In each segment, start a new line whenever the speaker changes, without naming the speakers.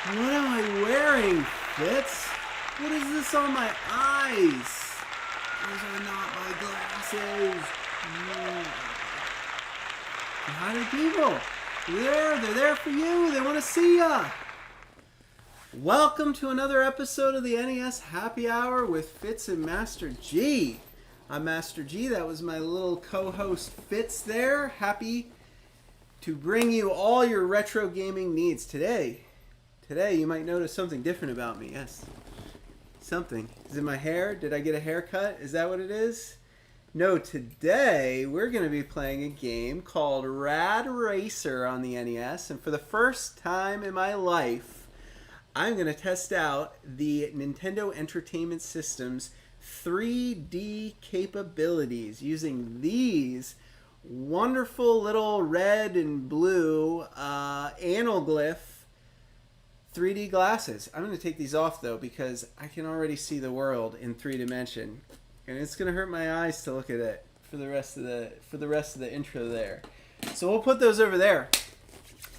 What am I wearing, Fitz? What is this on my eyes? Those are not my glasses. Howdy, people. They're there for you. They want to see ya. Welcome to another episode of the NES Happy Hour with Fitz and Master G. I'm Master G. That was my little co-host Fitz there. Happy to bring you all your retro gaming needs today. Today you might notice something different about me. Yes. Something. Is it my hair? Did I get a haircut? Is that what it is? No, today we're going to be playing a game called Rad Racer on the NES. And for the first time in my life, I'm going to test out the Nintendo Entertainment System's 3D capabilities using these wonderful little red and blue anaglyph 3D glasses. I'm going to take these off though because I can already see the world in 3D, and it's going to hurt my eyes to look at it for the rest of the intro there. So we'll put those over there.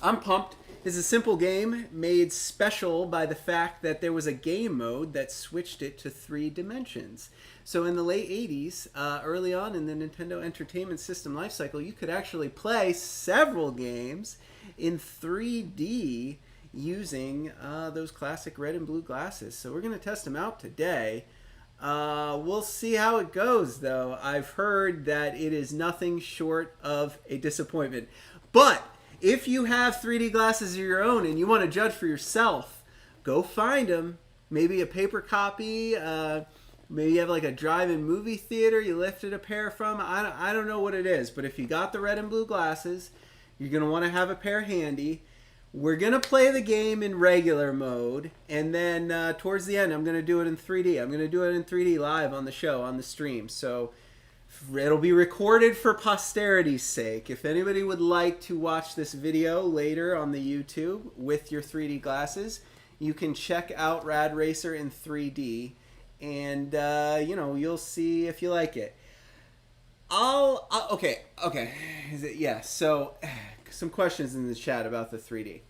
I'm pumped. It's a simple game made special by the fact that there was a game mode that switched it to 3 dimensions. So in the late 80s, early on in the Nintendo Entertainment System lifecycle, you could actually play several games in 3D using those classic red and blue glasses. So we're going to test them out today. We'll see how it goes, though. I've heard that it is nothing short of a disappointment. But if you have 3D glasses of your own and you want to judge for yourself, go find them. Maybe a paper copy. Maybe you have like a drive-in movie theater you lifted a pair from. I don't know what it is. But if you got the red and blue glasses, you're going to want to have a pair handy. We're going to play the game in regular mode, and then towards the end, I'm going to do it in 3D. I'm going to do it in 3D live on the show, on the stream. So it'll be recorded for posterity's sake. If anybody would like to watch this video later on the YouTube with your 3D glasses, you can check out Rad Racer in 3D, and you'll see if you like it. Okay. So some questions in the chat about the 3D.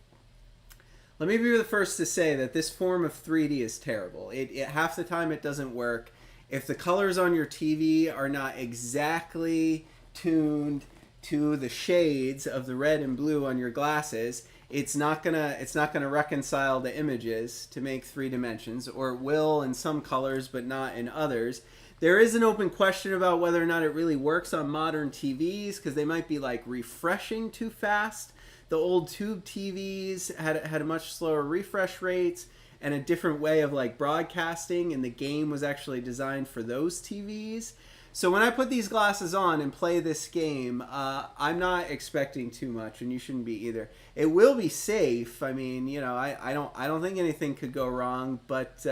Let me be the first to say that this form of 3D is terrible. It half the time it doesn't work. If the colors on your TV are not exactly tuned to the shades of the red and blue on your glasses, it's not gonna reconcile the images to make 3 dimensions, or it will in some colors but not in others. There is an open question about whether or not it really works on modern TVs because they might be like refreshing too fast. The old tube TVs had a much slower refresh rates and a different way of like broadcasting, and the game was actually designed for those TVs. So when I put these glasses on and play this game, I'm not expecting too much, and you shouldn't be either. It will be safe. I mean, I don't think anything could go wrong, but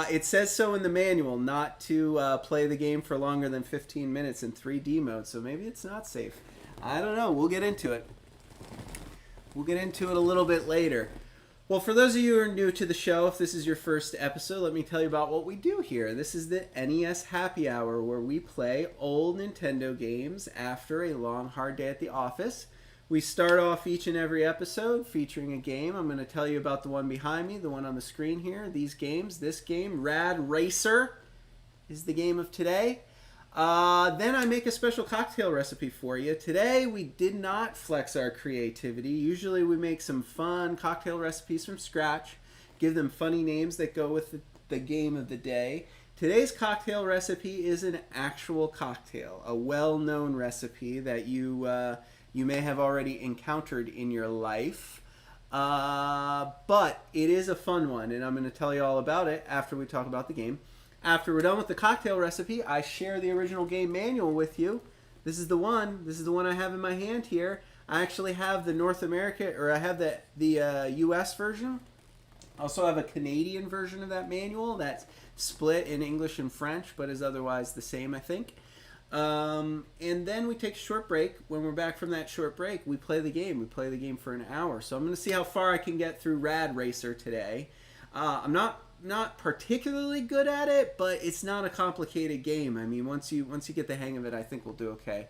it says so in the manual not to play the game for longer than 15 minutes in 3D mode, so maybe it's not safe. I don't know. We'll get into it. We'll get into it a little bit later. Well, for those of you who are new to the show, if this is your first episode, let me tell you about what we do here. This is the NES Happy Hour, where we play old Nintendo games after a long, hard day at the office. We start off each and every episode featuring a game. I'm going to tell you about the one behind me, the one on the screen here. These games, this game, Rad Racer, is the game of today. Then I make a special cocktail recipe for you. Today we did not flex our creativity. Usually we make some fun cocktail recipes from scratch, give them funny names that go with the game of the day. Today's cocktail recipe is an actual cocktail, a well-known recipe that you may have already encountered in your life. But it is a fun one, and I'm going to tell you all about it after we talk about the game. After we're done with the cocktail recipe, I share the original game manual with you. This is the one. This is the one I have in my hand here. I actually have the North America, or I have the U.S. version. I also have a Canadian version of that manual that's split in English and French, but is otherwise the same, I think. And then we take a short break. When we're back from that short break, we play the game. We play the game for an hour. So I'm going to see how far I can get through Rad Racer today. I'm not particularly good at it, but it's not a complicated game. I mean, once you get the hang of it, I think we'll do okay.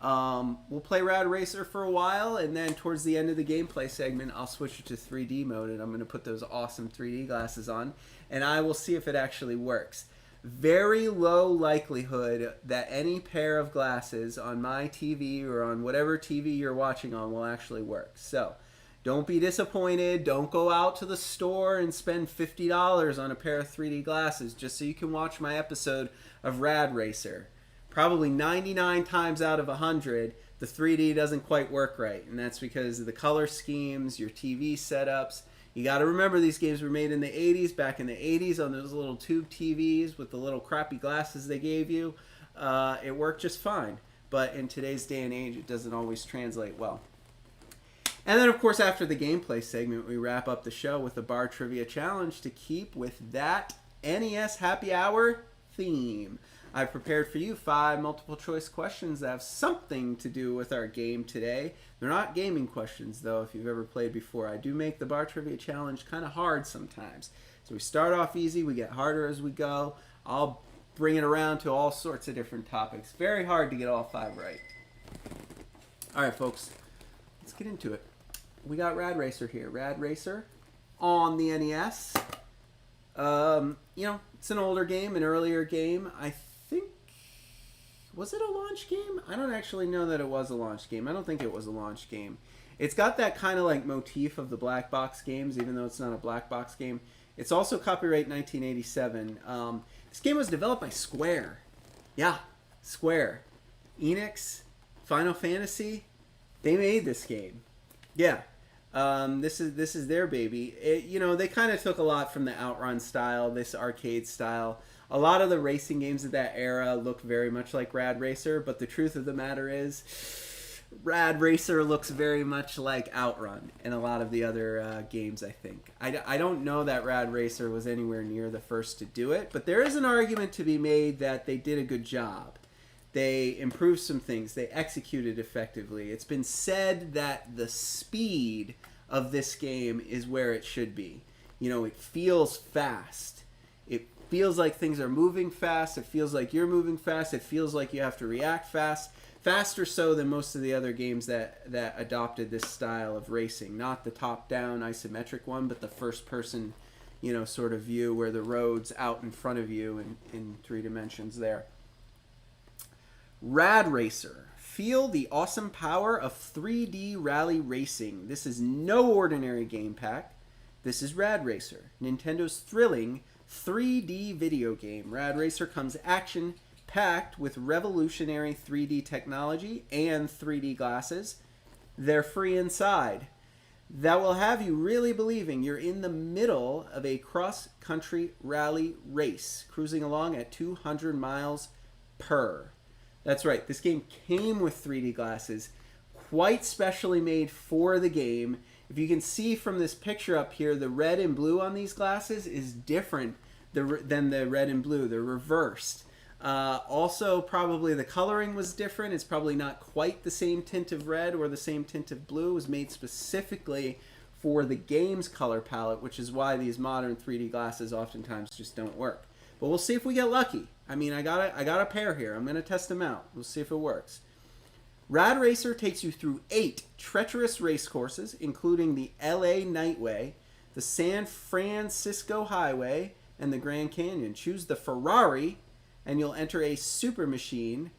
We'll play Rad Racer for a while, and then towards the end of the gameplay segment, I'll switch it to 3D mode, and I'm going to put those awesome 3D glasses on, and I will see if it actually works. Very low likelihood that any pair of glasses on my TV or on whatever TV you're watching on will actually work. So don't be disappointed. Don't go out to the store and spend $50 on a pair of 3D glasses just so you can watch my episode of Rad Racer. Probably 99 times out of 100, the 3D doesn't quite work right. And that's because of the color schemes, your TV setups. You got to remember these games were made in the 80s, back in the 80s on those little tube TVs with the little crappy glasses they gave you. It worked just fine. But in today's day and age, it doesn't always translate well. And then, of course, after the gameplay segment, we wrap up the show with a bar trivia challenge to keep with that NES Happy Hour theme. I've prepared for you 5 multiple choice questions that have something to do with our game today. They're not gaming questions, though, if you've ever played before. I do make the bar trivia challenge kind of hard sometimes. So we start off easy, we get harder as we go. I'll bring it around to all sorts of different topics. Very hard to get all 5 right. All right, folks, let's get into it. We got Rad Racer here. Rad Racer on the NES. It's an older game, an earlier game. I think, was it a launch game? I don't actually know that it was a launch game. I don't think it was a launch game. It's got that kind of like motif of the black box games, even though it's not a black box game. It's also copyright 1987. This game was developed by Square. Yeah, Square. Enix, Final Fantasy, they made this game. Yeah. This is their baby. They kind of took a lot from the Outrun style, this arcade style. A lot of the racing games of that era look very much like Rad Racer, but the truth of the matter is, Rad Racer looks very much like Outrun and a lot of the other games, I think. I don't know that Rad Racer was anywhere near the first to do it, but there is an argument to be made that they did a good job. They improved some things. They executed effectively. It's been said that the speed of this game is where it should be. It feels fast. It feels like things are moving fast. It feels like you're moving fast. It feels like you have to react fast. Faster so than most of the other games that adopted this style of racing. Not the top-down isometric one, but the first-person, sort of view where the road's out in front of you in 3 dimensions there. Rad Racer. Feel the awesome power of 3D rally racing. This is no ordinary game pack. This is Rad Racer, Nintendo's thrilling 3D video game. Rad Racer comes action-packed with revolutionary 3D technology and 3D glasses. They're free inside. That will have you really believing you're in the middle of a cross-country rally race, cruising along at 200 miles per. That's right, this game came with 3D glasses, quite specially made for the game. If you can see from this picture up here, the red and blue on these glasses is different than the red and blue. They're reversed. Also, probably the coloring was different. It's probably not quite the same tint of red or the same tint of blue. It was made specifically for the game's color palette, which is why these modern 3D glasses oftentimes just don't work. But we'll see if we get lucky. I got a pair here. I'm going to test them out. We'll see if it works. Rad Racer takes you through 8 treacherous race courses, including the LA Nightway, the San Francisco Highway, and the Grand Canyon. Choose the Ferrari, and you'll enter a super machine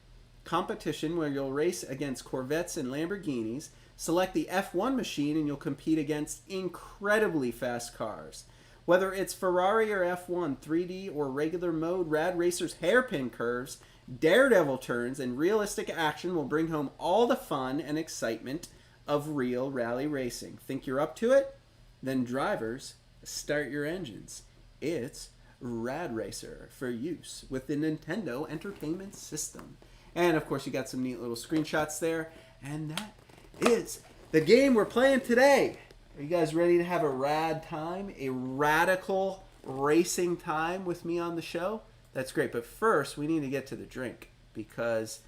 competition where you'll race against Corvettes and Lamborghinis. Select the F1 machine, and you'll compete against incredibly fast cars. Whether it's Ferrari or F1, 3D or regular mode, Rad Racer's hairpin curves, daredevil turns, and realistic action will bring home all the fun and excitement of real rally racing. Think you're up to it? Then drivers, start your engines. It's Rad Racer for use with the Nintendo Entertainment System. And of course you got some neat little screenshots there. And that is the game we're playing today. Are you guys ready to have a rad time? A radical racing time with me on the show? That's great. But first, we need to get to the drink because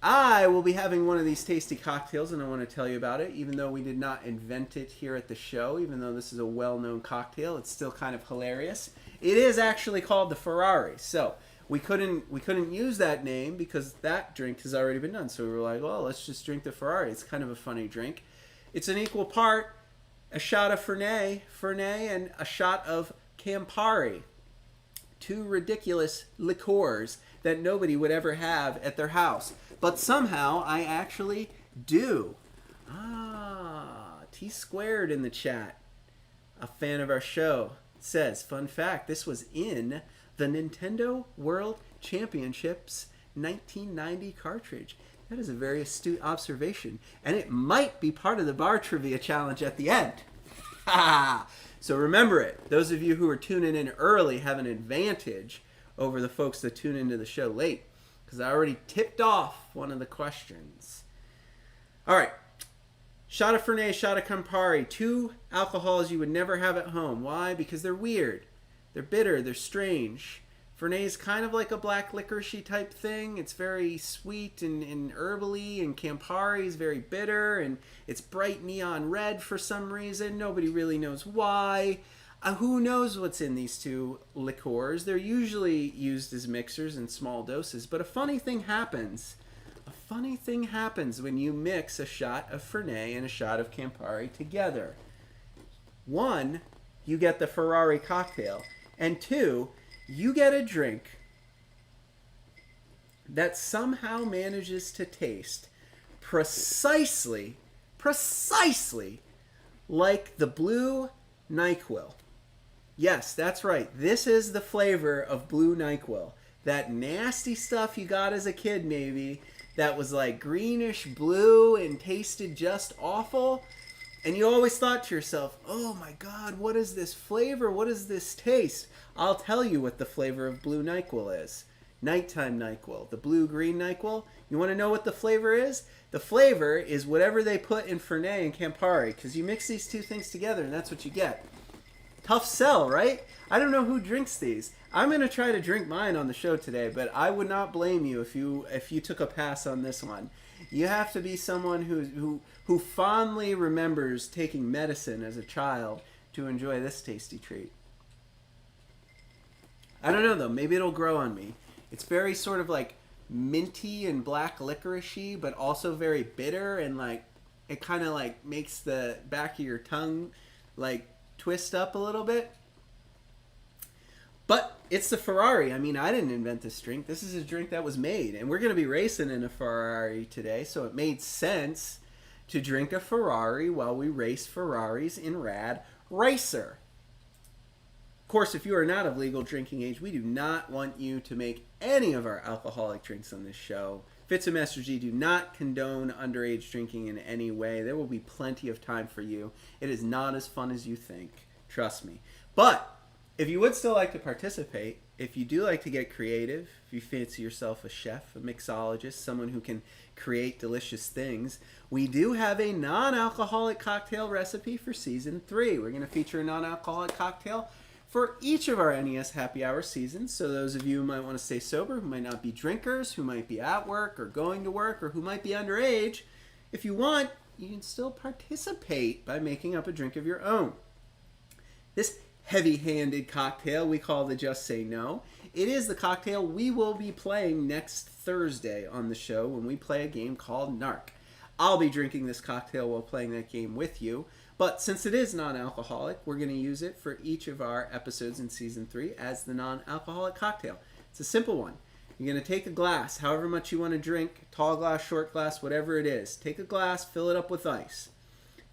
I will be having one of these tasty cocktails and I want to tell you about it. Even though we did not invent it here at the show, even though this is a well-known cocktail, it's still kind of hilarious. It is actually called the Ferrari. So we couldn't use that name because that drink has already been done. So we were like, well, let's just drink the Ferrari. It's kind of a funny drink. It's an equal part a shot of Fernet, and a shot of Campari. Two ridiculous liqueurs that nobody would ever have at their house. But somehow I actually do. T Squared in the chat, a fan of our show, says, fun fact, this was in the Nintendo World Championships 1990 cartridge. That is a very astute observation, and it might be part of the bar trivia challenge at the end. So remember it. Those of you who are tuning in early have an advantage over the folks that tune into the show late, because I already tipped off one of the questions. All right. Shot of Fernet, shot of Campari. Two alcohols you would never have at home. Why? Because they're weird. They're bitter. They're strange. Fernet is kind of like a black licorice type thing. It's very sweet and herbally, and Campari is very bitter, and it's bright neon red for some reason. Nobody really knows why. Who knows what's in these two liqueurs? They're usually used as mixers in small doses, but a funny thing happens. A funny thing happens when you mix a shot of Fernet and a shot of Campari together. One, you get the Ferrari cocktail, and two, you get a drink that somehow manages to taste precisely like the blue NyQuil. Yes, that's right. This is the flavor of blue NyQuil. That nasty stuff you got as a kid, maybe, that was like greenish blue and tasted just awful. And you always thought to yourself, oh my God, what is this flavor? What is this taste? I'll tell you what the flavor of blue NyQuil is. Nighttime NyQuil, the blue-green NyQuil. You want to know what the flavor is? The flavor is whatever they put in Fernet and Campari, because you mix these two things together and that's what you get. Tough sell, right? I don't know who drinks these. I'm going to try to drink mine on the show today, but I would not blame you if you took a pass on this one. You have to be someone who fondly remembers taking medicine as a child to enjoy this tasty treat. I don't know though, maybe it'll grow on me. It's very sort of like minty and black licoricey, but also very bitter, and like it kind of like makes the back of your tongue like twist up a little bit. But it's the Ferrari. I mean, I didn't invent this drink. This is a drink that was made, and we're going to be racing in a Ferrari today, so it made sense to drink a Ferrari while we race Ferraris in Rad Racer. Of course, if you are not of legal drinking age, we do not want you to make any of our alcoholic drinks on this show. Fitz and Master G do not condone underage drinking in any way. There will be plenty of time for you. It is not as fun as you think. Trust me. But if you would still like to participate, if you do like to get creative, if you fancy yourself a chef, a mixologist, someone who can create delicious things, we do have a non-alcoholic cocktail recipe for Season 3. We're going to feature a non-alcoholic cocktail for each of our NES Happy Hour seasons. So those of you who might want to stay sober, who might not be drinkers, who might be at work or going to work, or who might be underage, if you want, you can still participate by making up a drink of your own. This heavy-handed cocktail we call the Just Say No. It is the cocktail we will be playing next Thursday on the show when we play a game called Narc. I'll be drinking this cocktail while playing that game with you, but since it is non-alcoholic, we're going to use it for each of our episodes in Season 3 as the non-alcoholic cocktail. It's a simple one. You're going to take a glass, however much you want to drink, tall glass, short glass, whatever it is. Take a glass, fill it up with ice.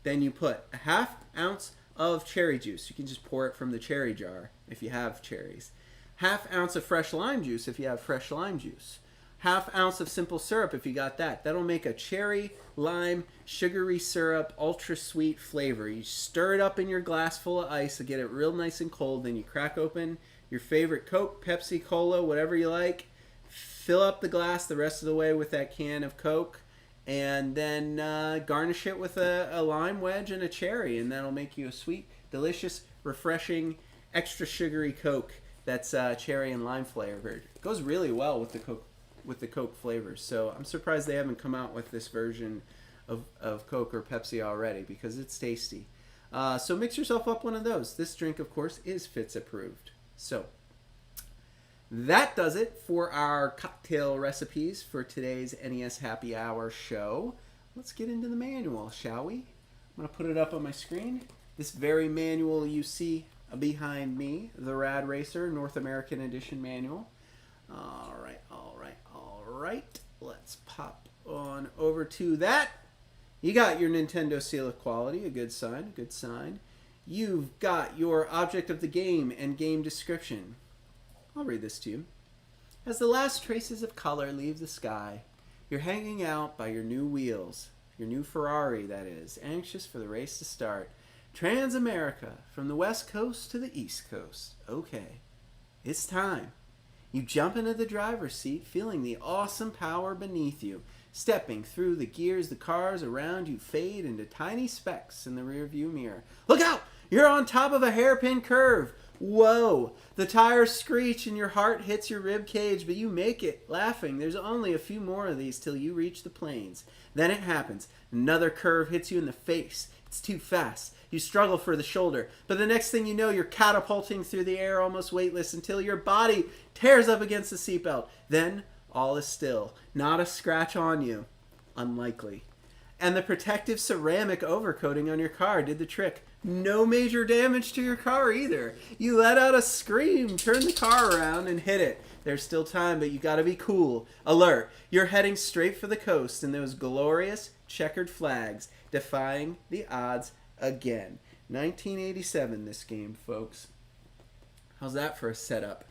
Then you put a half ounce of cherry juice. You can just pour it from the cherry jar if you have cherries. Half ounce of fresh lime juice if you have fresh lime juice. Half ounce of simple syrup if you got that. That'll make a cherry, lime, sugary syrup, ultra sweet flavor. You stir it up in your glass full of ice to get it real nice and cold. Then you crack open your favorite Coke, Pepsi, Cola, whatever you like. Fill up the glass the rest of the way with that can of Coke. And then garnish it with a lime wedge and a cherry. And that'll make you a sweet, delicious, refreshing, extra sugary Coke that's cherry and lime flavored. It goes really well with the Coke flavors. So I'm surprised they haven't come out with this version of Coke or Pepsi already, because it's tasty. So mix yourself up one of those. This drink, of course, is Fitz approved. So that does it for our cocktail recipes for today's NES Happy Hour show. Let's get into the manual, shall we? I'm going to put it up on my screen. This very manual you see behind me, the Rad Racer North American Edition manual. All right. Let's pop on over to that. You got your Nintendo seal of quality, a good sign. You've got your object of the game and game description. I'll read this to you. As the last traces of color leave the sky, you're hanging out by your new wheels, your new Ferrari, that is, anxious for the race to start. Trans-America, from the West Coast to the East Coast. Okay, it's time. You jump into the driver's seat, feeling the awesome power beneath you. Stepping through the gears, the cars around you fade into tiny specks in the rearview mirror. Look out! You're on top of a hairpin curve. Whoa! The tires screech and your heart hits your rib cage, but you make it, laughing. There's only a few more of these till you reach the plains. Then it happens. Another curve hits you in the face. It's too fast. You struggle for the shoulder, but the next thing you know, you're catapulting through the air almost weightless until your body tears up against the seatbelt. Then all is still. Not a scratch on you. Unlikely. And the protective ceramic overcoating on your car did the trick. No major damage to your car either. You let out a scream, turn the car around, and hit it. There's still time, but you gotta be cool. Alert. You're heading straight for the coast in those glorious checkered flags, defying the odds again. 1987, this game, folks. How's that for a setup?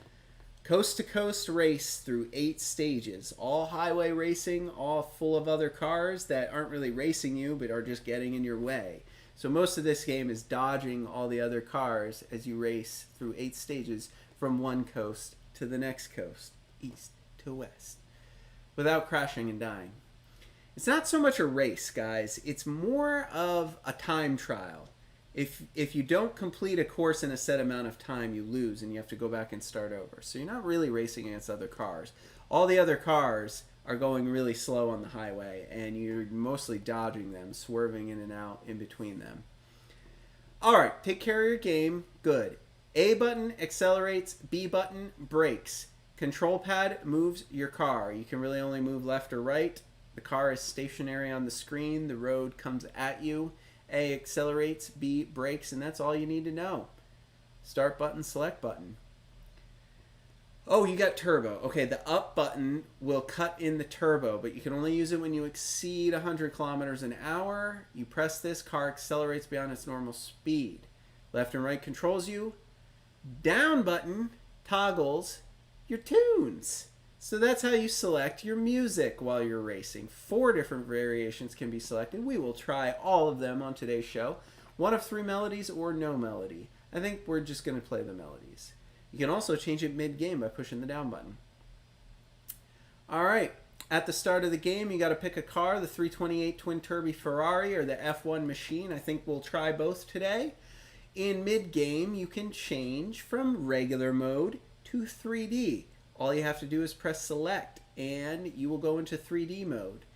Coast-to-coast race through 8 stages. All highway racing, all full of other cars that aren't really racing you, but are just getting in your way. So most of this game is dodging all the other cars as you race through 8 stages from one coast to the next coast, east to west, without crashing and dying. It's not so much a race, guys. It's more of a time trial. If you don't complete a course in a set amount of time, you lose and you have to go back and start over. So you're not really racing against other cars. All the other cars are going really slow on the highway, and you're mostly dodging them, swerving in and out in between them. All right, take care of your game. Good. A button accelerates, B button brakes. Control pad moves your car. You can really only move left or right. The car is stationary on the screen. The road comes at you. A accelerates, B brakes, and that's all you need to know. Start button, select button. Oh, you got turbo. Okay, the up button will cut in the turbo, but you can only use it when you exceed 100 kilometers an hour. You press this, car accelerates beyond its normal speed. Left and right controls you. Down button toggles your tunes. So that's how you select your music while you're racing. 4 different variations can be selected. We will try all of them on today's show. 1 of 3 melodies or no melody. I think we're just going to play the melodies. You can also change it mid-game by pushing the down button. All right. At the start of the game, you got to pick a car, the 328 twin-turbo Ferrari or the F1 machine. I think we'll try both today. In mid-game, you can change from regular mode to 3D. All you have to do is press select, and you will go into 3D mode.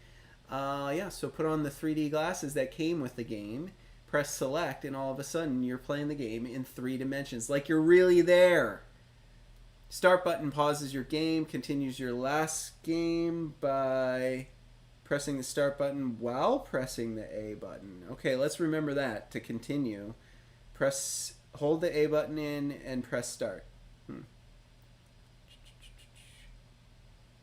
So put on the 3D glasses that came with the game, press select, and all of a sudden you're playing the game in 3 dimensions, like you're really there. Start button pauses your game, continues your last game by pressing the start button while pressing the A button. Okay, let's remember that to continue. Hold the A button in and press start.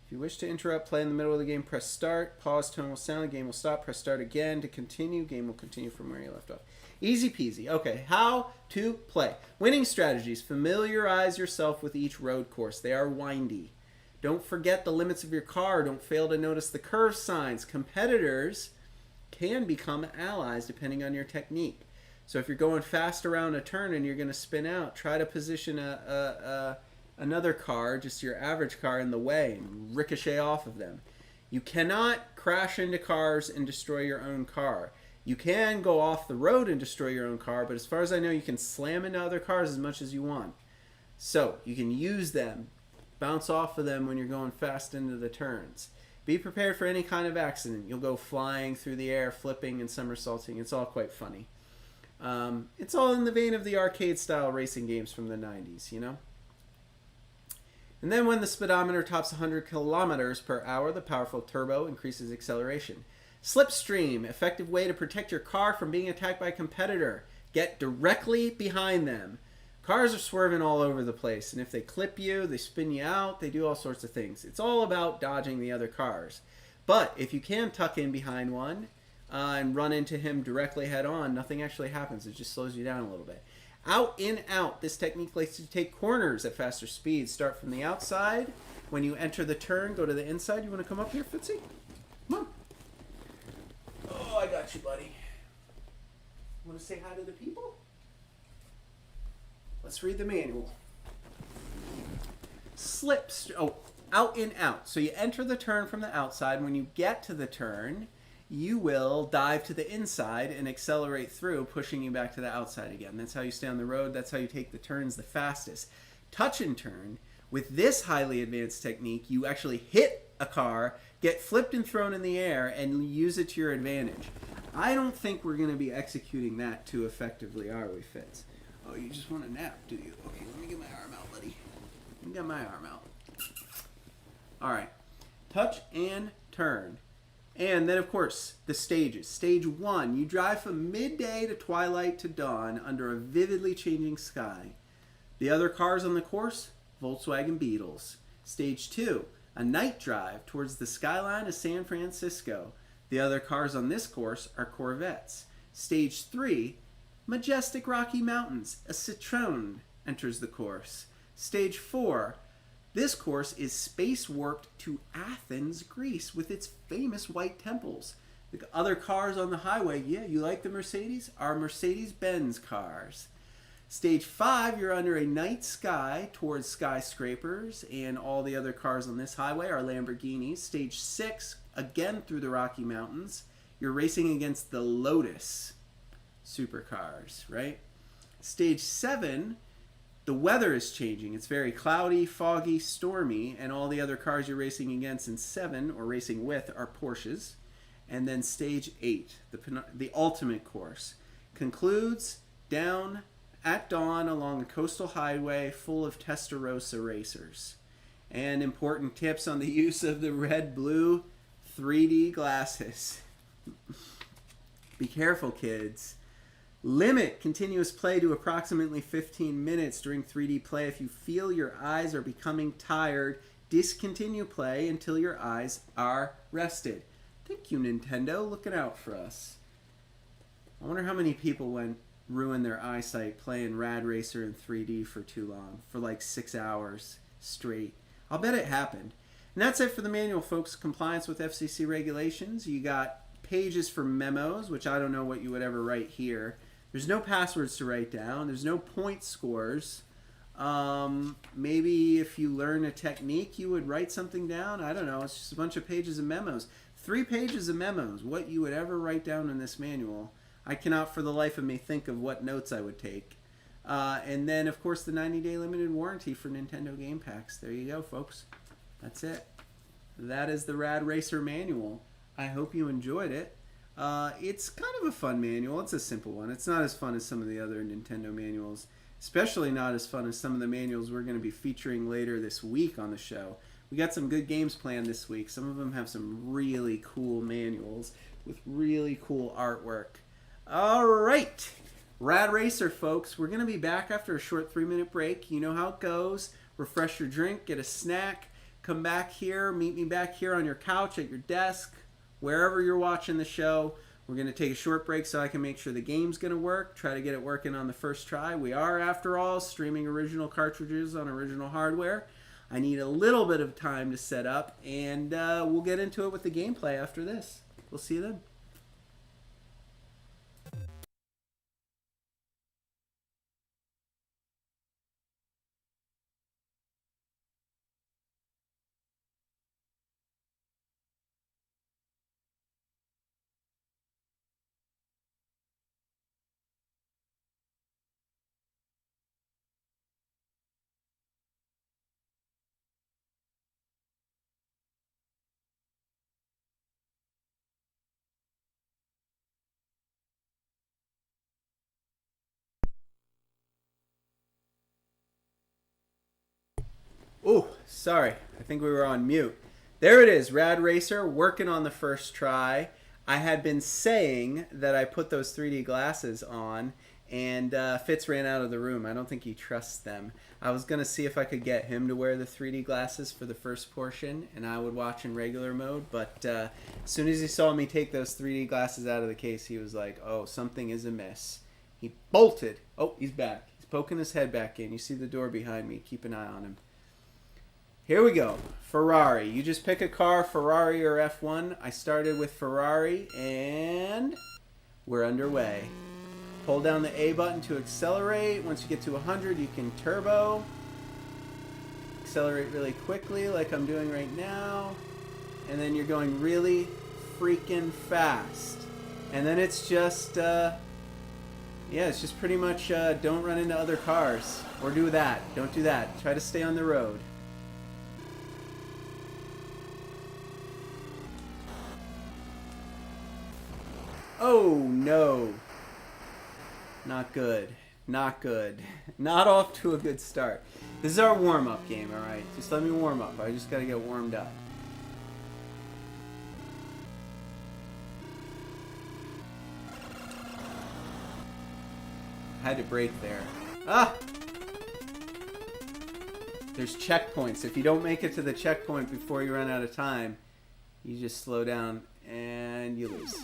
If you wish to interrupt play in the middle of the game, press start. Pause, tone will sound, the game will stop. Press start again to continue. Game will continue from where you left off. Easy peasy. Okay, how to play. Winning strategies. Familiarize yourself with each road course. They are windy. Don't forget the limits of your car. Don't fail to notice the curve signs. Competitors can become allies depending on your technique. So if you're going fast around a turn and you're going to spin out, try to position another car, just your average car, in the way and ricochet off of them. You cannot crash into cars and destroy your own car. You can go off the road and destroy your own car, but as far as I know, you can slam into other cars as much as you want. So you can use them, bounce off of them when you're going fast into the turns. Be prepared for any kind of accident. You'll go flying through the air, flipping and somersaulting. It's all quite funny. It's all in the vein of the arcade-style racing games from the 90s, you know? And then when the speedometer tops 100 kilometers per hour, the powerful turbo increases acceleration. Slipstream, effective way to protect your car from being attacked by a competitor. Get directly behind them. Cars are swerving all over the place, and if they clip you, they spin you out, they do all sorts of things. It's all about dodging the other cars. But if you can tuck in behind one and run into him directly head on, nothing actually happens. It just slows you down a little bit. Out, in, out. This technique lets you take corners at faster speeds. Start from the outside. When you enter the turn, go to the inside. You want to come up here, Fitzy? Come on. Oh, I got you, buddy. Want to say hi to the people? Let's read the manual. Out, in, out. So you enter the turn from the outside. When you get to the turn, you will dive to the inside and accelerate through, pushing you back to the outside again. That's how you stay on the road. That's how you take the turns the fastest. Touch and turn. With this highly advanced technique, you actually hit a car, get flipped and thrown in the air, and use it to your advantage. I don't think we're going to be executing that too effectively, are we, Fitz? Oh, you just want a nap, do you? Okay, let me get my arm out, buddy. Let me get my arm out. All right. Touch and turn. And then, of course, the stages. Stage 1, you drive from midday to twilight to dawn under a vividly changing sky. The other cars on the course, Volkswagen Beetles. Stage 2, a night drive towards the skyline of San Francisco. The other cars on this course are Corvettes. Stage 3, majestic Rocky Mountains. A Citroën enters the course. Stage 4, this course is space warped to Athens, Greece, with its famous white temples. The other cars on the highway, yeah, you like the Mercedes? Are Mercedes-Benz cars. Stage 5, you're under a night sky towards skyscrapers, and all the other cars on this highway are Lamborghinis. Stage 6, again through the Rocky Mountains, you're racing against the Lotus supercars, right? Stage 7, the weather is changing. It's very cloudy, foggy, stormy, and all the other cars you're racing against in 7, or racing with, are Porsches. And then stage 8, the ultimate course, concludes down at dawn along a coastal highway full of Testarossa racers. And important tips on the use of the red-blue 3D glasses. Be careful, kids. Limit continuous play to approximately 15 minutes during 3D play. If you feel your eyes are becoming tired, discontinue play until your eyes are rested. Thank you, Nintendo. Looking out for us. I wonder how many people ruined their eyesight playing Rad Racer in 3D for too long, for like 6 hours straight. I'll bet it happened. And that's it for the manual, folks. Compliance with FCC regulations. You got pages for memos, which I don't know what you would ever write here. There's no passwords to write down. There's no point scores. Maybe if you learn a technique, you would write something down. I don't know. It's just a bunch of pages of memos. 3 pages of memos. What you would ever write down in this manual. I cannot for the life of me think of what notes I would take. And then, of course, the 90-day limited warranty for Nintendo game packs. There you go, folks. That's it. That is the Rad Racer manual. I hope you enjoyed it. It's kind of a fun manual. It's a simple one. It's not as fun as some of the other Nintendo manuals, especially not as fun as some of the manuals we're going to be featuring later this week on the show. We got some good games planned this week. Some of them have some really cool manuals with really cool artwork. All right. Rad Racer, folks. We're going to be back after a short 3-minute break. You know how it goes. Refresh your drink, get a snack, come back here, meet me back here on your couch, at your desk, wherever you're watching the show. We're going to take a short break so I can make sure the game's going to work, try to get it working on the first try. We are, after all, streaming original cartridges on original hardware. I need a little bit of time to set up, and we'll get into it with the gameplay after this. We'll see you then. Oh, sorry. I think we were on mute. There it is, Rad Racer, working on the first try. I had been saying that I put those 3D glasses on, and Fitz ran out of the room. I don't think he trusts them. I was going to see if I could get him to wear the 3D glasses for the first portion, and I would watch in regular mode, but as soon as he saw me take those 3D glasses out of the case, he was like, oh, something is amiss. He bolted. Oh, he's back. He's poking his head back in. You see the door behind me. Keep an eye on him. Here we go. Ferrari. You just pick a car, Ferrari or F1. I started with Ferrari, and we're underway. Hold down the A button to accelerate. Once you get to 100, you can turbo. Accelerate really quickly like I'm doing right now. And then you're going really freaking fast. And then it's just, yeah, it's just pretty much don't run into other cars. Or do that. Don't do that. Try to stay on the road. Oh, no. Not good. Not good. Not off to a good start. This is our warm-up game, alright? Just let me warm up. I just gotta get warmed up. I had to brake there. Ah! There's checkpoints. If you don't make it to the checkpoint before you run out of time, you just slow down and you lose.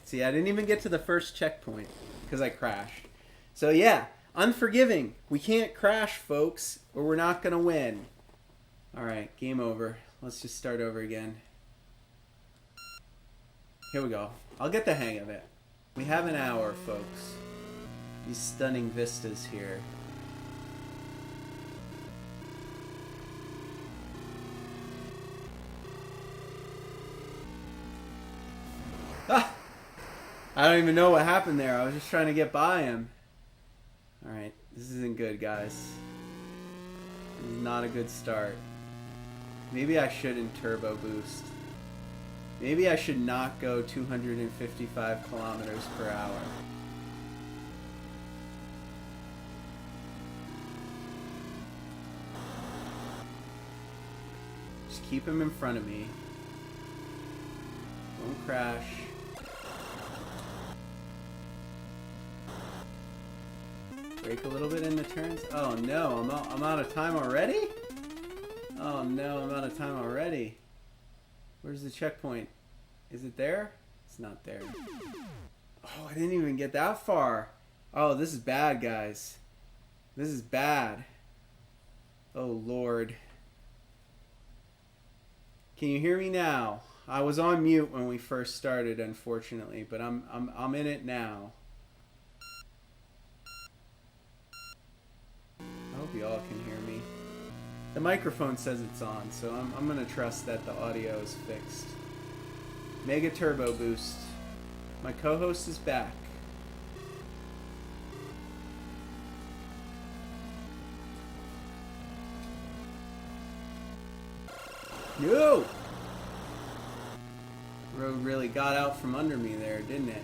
See, I didn't even get to the first checkpoint because I crashed. So yeah, unforgiving. We can't crash, folks, or we're not going to win. Alright, game over. Let's just start over again. Here we go. I'll get the hang of it. We have an hour, folks. These stunning vistas here. Ah! I don't even know what happened there. I was just trying to get by him. Alright, this isn't good, guys. This is not a good start. Maybe I shouldn't turbo boost. Maybe I should not go 255 kilometers per hour. Just keep him in front of me. Don't crash. Brake a little bit in the turns. Oh no, I'm out of time already? Oh no, I'm out of time already. Where's the checkpoint? Is it there? It's not there. Oh, I didn't even get that far. Oh, this is bad, guys. This is bad. Oh Lord. Can you hear me now? I was on mute when we first started, unfortunately, but I'm in it now. I hope you all can hear me. The microphone says it's on, so I'm gonna trust that the audio is fixed. Mega turbo boost. My co-host is back. Yo! Road really got out from under me there, didn't it?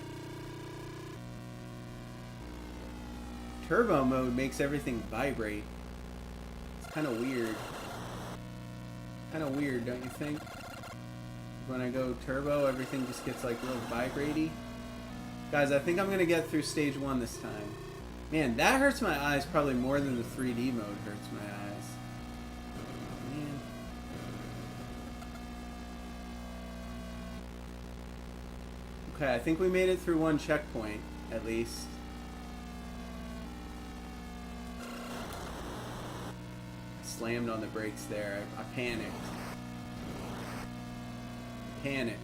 Turbo mode makes everything vibrate. It's kind of weird. Kind of weird, don't you think? When I go turbo, everything just gets like real vibrate-y. Guys, I think I'm going to get through stage 1 this time. Man, that hurts my eyes probably more than the 3D mode hurts my eyes. Man. Okay, I think we made it through one checkpoint, at least. Slammed on the brakes there. I panicked. Panicked.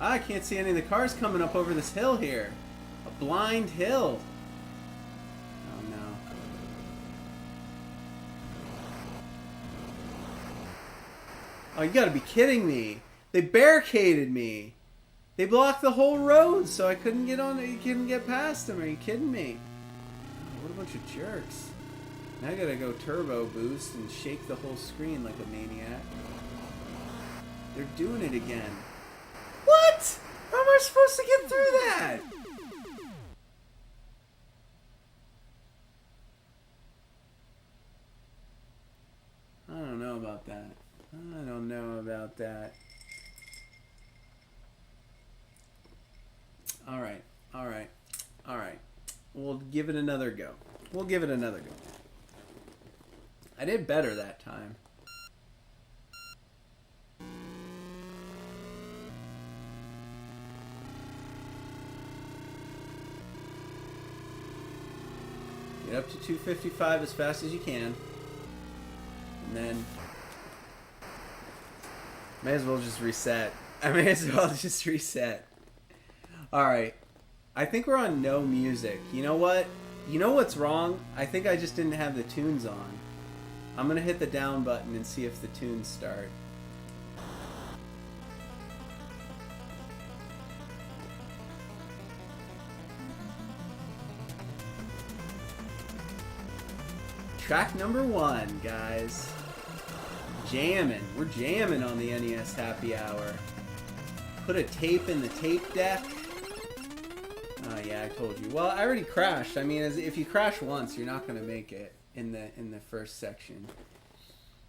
I can't see any of the cars coming up over this hill here. A blind hill. Oh no. Oh, you gotta be kidding me. They barricaded me. They blocked the whole road so I couldn't get on it. You couldn't get past them. Are you kidding me? Oh, what a bunch of jerks. Now I gotta go turbo boost and shake the whole screen like a maniac. They're doing it again. What? How am I supposed to get through that? know about that. All right. All right. All right. We'll give it another go. We'll give it another go. I did better that time. Get up to 255 as fast as you can. And then may as well just reset. I may as well just reset. Alright. I think we're on no music. You know what? You know what's wrong? I think I just didn't have the tunes on. I'm going to hit the down button and see if the tunes start. Track number 1, guys. Jamming. We're jamming on the NES Happy Hour. Put a tape in the tape deck. Oh yeah, I told you. Well, I already crashed. I mean, if you crash once, you're not going to make it in the first section.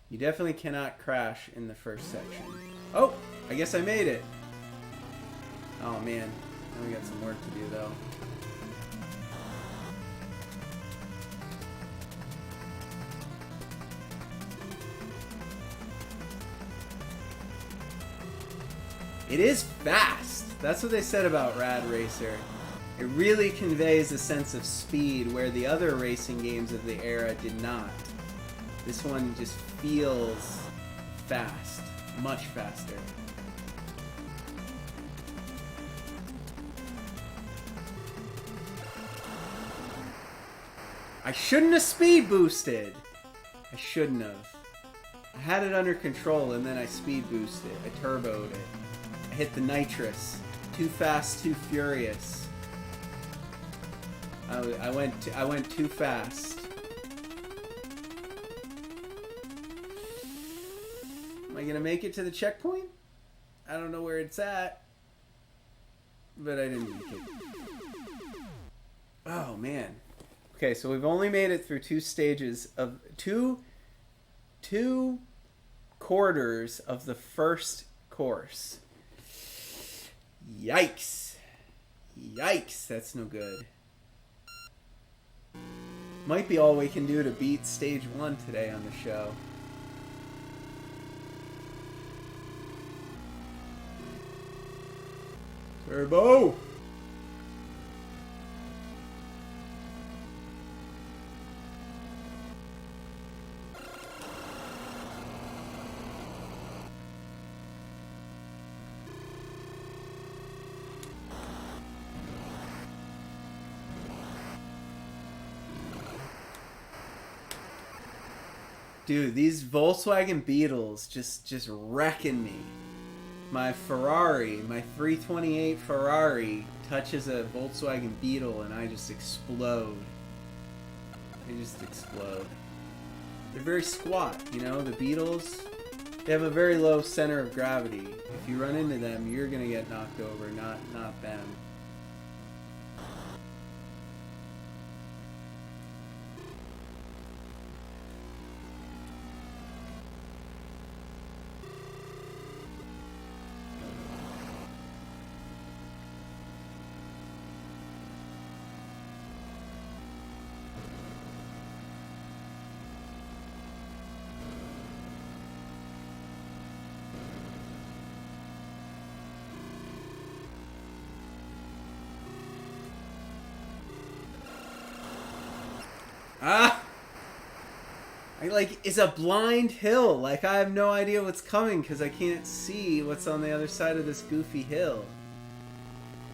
You definitely cannot crash in the first section. Oh, I guess I made it. Oh man, now we got some work to do though. It is fast. That's what they said about Rad Racer. It really conveys a sense of speed where the other racing games of the era did not. This one just feels fast, much faster. I shouldn't have speed boosted. I shouldn't have. I had it under control and then I speed boosted. I turboed it. I hit the nitrous. Too fast, too furious. I went too fast. Am I gonna make it to the checkpoint? I don't know where it's at, but I didn't make it. Oh man. Okay, so we've only made it through 2 stages of two quarters of the first course. Yikes. Yikes, that's no good. Might be all we can do to beat stage 1 today on the show. Turbo! Dude, these Volkswagen Beetles just wrecking me. My Ferrari, my 328 Ferrari touches a Volkswagen Beetle and I just explode. I just explode. They're very squat, you know, the Beetles. They have a very low center of gravity. If you run into them, you're gonna get knocked over, not them. Ah! It's a blind hill. Like, I have no idea what's coming because I can't see what's on the other side of this goofy hill.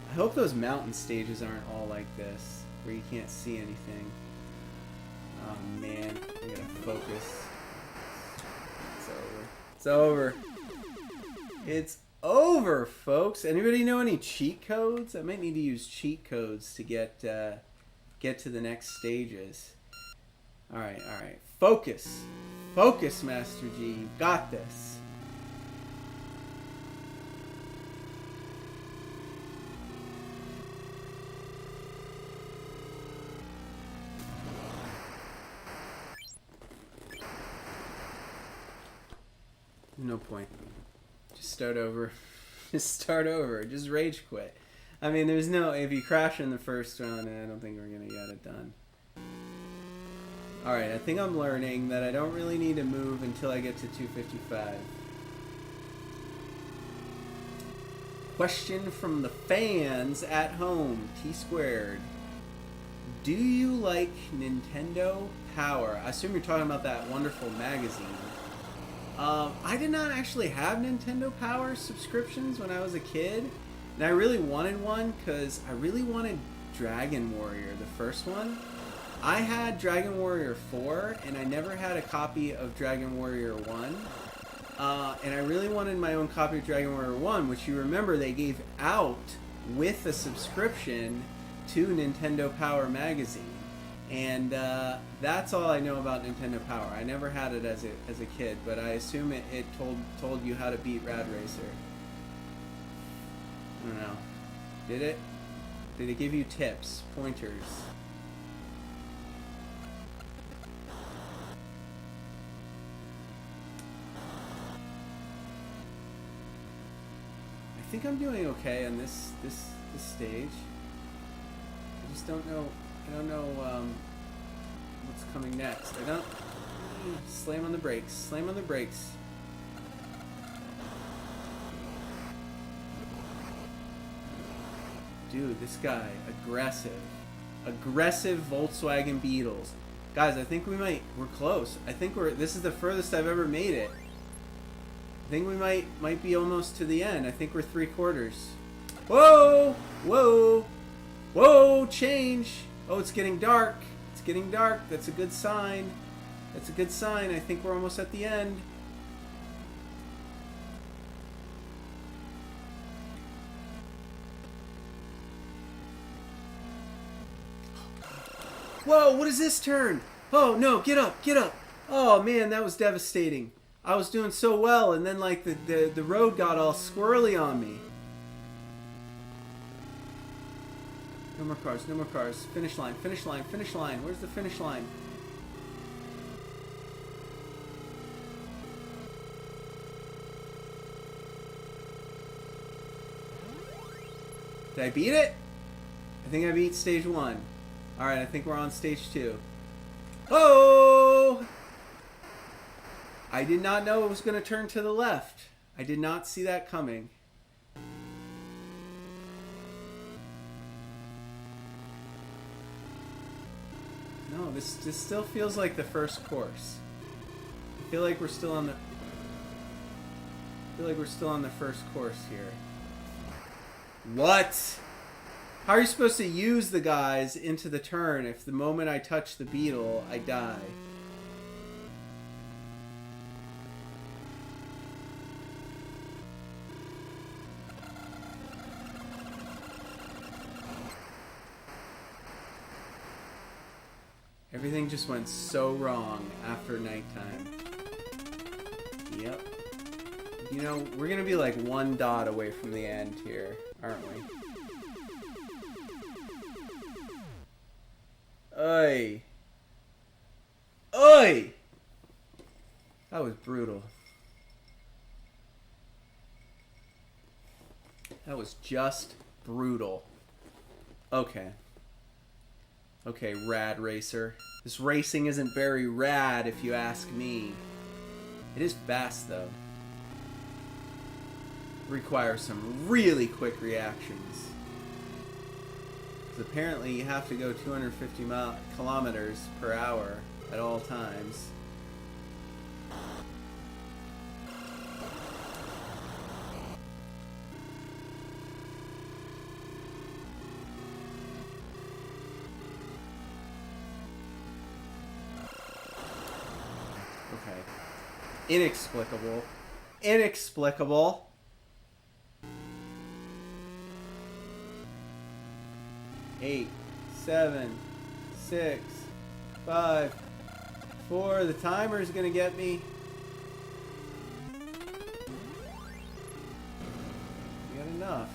I hope those mountain stages aren't all like this, where you can't see anything. Oh, man. I gotta focus. It's over. It's over. It's over, folks. Anybody know any cheat codes? I might need to use cheat codes to get to the next stages. Alright, alright. Focus. Focus, Master G. You got this. no point. Just start over. Just start over. Just rage quit. I mean, there's no... If you crash in the first run, I don't think we're going to get it done. Alright, I think I'm learning that I don't really need to move until I get to 255. Question from the fans at home. T-squared. Do you like Nintendo Power? I assume you're talking about that wonderful magazine. I did not actually have Nintendo Power subscriptions when I was a kid. And I really wanted one because I really wanted Dragon Warrior, the first one. I had Dragon Warrior 4, and I never had a copy of Dragon Warrior 1. And I really wanted my own copy of Dragon Warrior 1, which you remember they gave out with a subscription to Nintendo Power magazine. And that's all I know about Nintendo Power. I never had it as a kid, but I assume it told you how to beat Rad Racer. I don't know. Did it? Did it give you tips, pointers? I think I'm doing okay on this stage. I just don't know. I don't know what's coming next. I don't... Slam on the brakes. Slam on the brakes. Dude, this guy, aggressive. Aggressive Volkswagen Beetles. Guys, I think we're close. I think this is the furthest I've ever made it. I think we might be almost to the end. I think we're 3/4. Whoa! Whoa! Whoa! Change! Oh, it's getting dark. It's getting dark. That's a good sign. That's a good sign. I think we're almost at the end. Whoa, what is this turn? Oh, no, get up, get up. Oh, man, that was devastating. I was doing so well, and then, like, the road got all squirrely on me. No more cars, no more cars. Finish line, finish line, finish line. Where's the finish line? Did I beat it? I think I beat stage 1. Alright, I think we're on stage 2. Oh! I did not know it was going to turn to the left. I did not see that coming. No, this still feels like the first course. I feel like we're still on the... first course here. What? How are you supposed to use the guys into the turn if the moment I touch the beetle, I die? Everything just went so wrong after nighttime. Yep. You know, we're gonna be like 1 dot away from the end here, aren't we? Oi! Oi! That was brutal. That was just brutal. Okay. Okay, Rad Racer. This racing isn't very rad if you ask me. It is fast though. It requires some really quick reactions. Because apparently you have to go 250 kilometers per hour at all times. Okay. Inexplicable. Inexplicable. Eight, 7, 6, 5, 4. The timer's gonna get me. We got enough.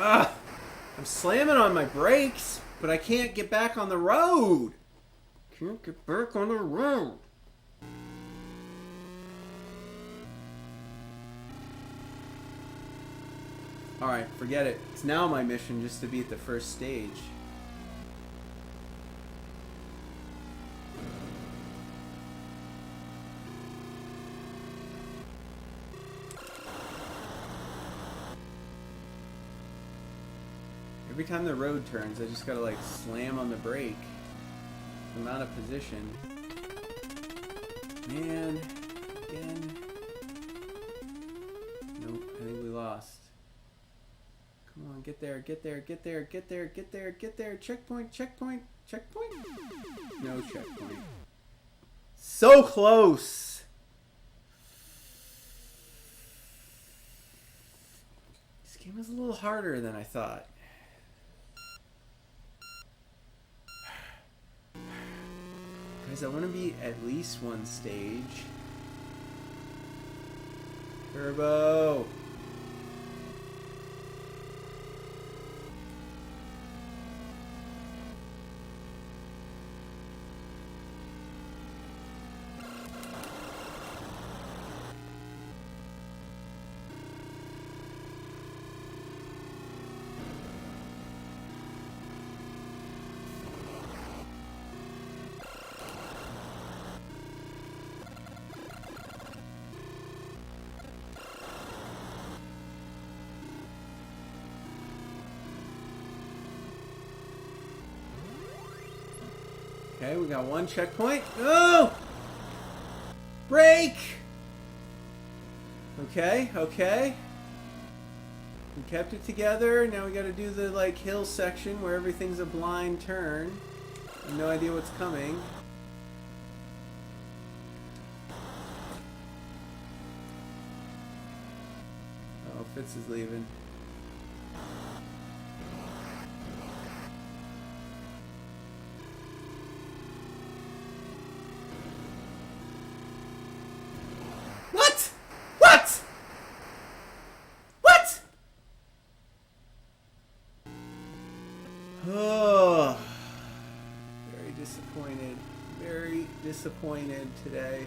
Ugh. I'm slamming on my brakes, but I can't get back on the road. Can't get back on the road. Alright, forget it. It's now my mission just to beat the first stage. Every time the road turns, I just gotta like slam on the brake. I'm out of position. Man, again. Nope, I think we lost. Come on, get there, get there, get there, get there, get there, get there. Checkpoint, checkpoint, checkpoint. No checkpoint. So close. This game was a little harder than I thought. Guys, I want to be at least one stage. Turbo. Okay, we got one checkpoint. Oh! Brake! Okay, okay. We kept it together. Now we gotta do the like hill section where everything's a blind turn. I have no idea what's coming. Oh, Fitz is leaving. Oh, very disappointed. Very disappointed today.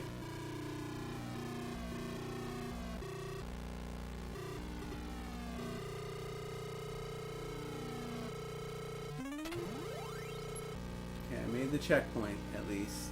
Okay, I made the checkpoint at least.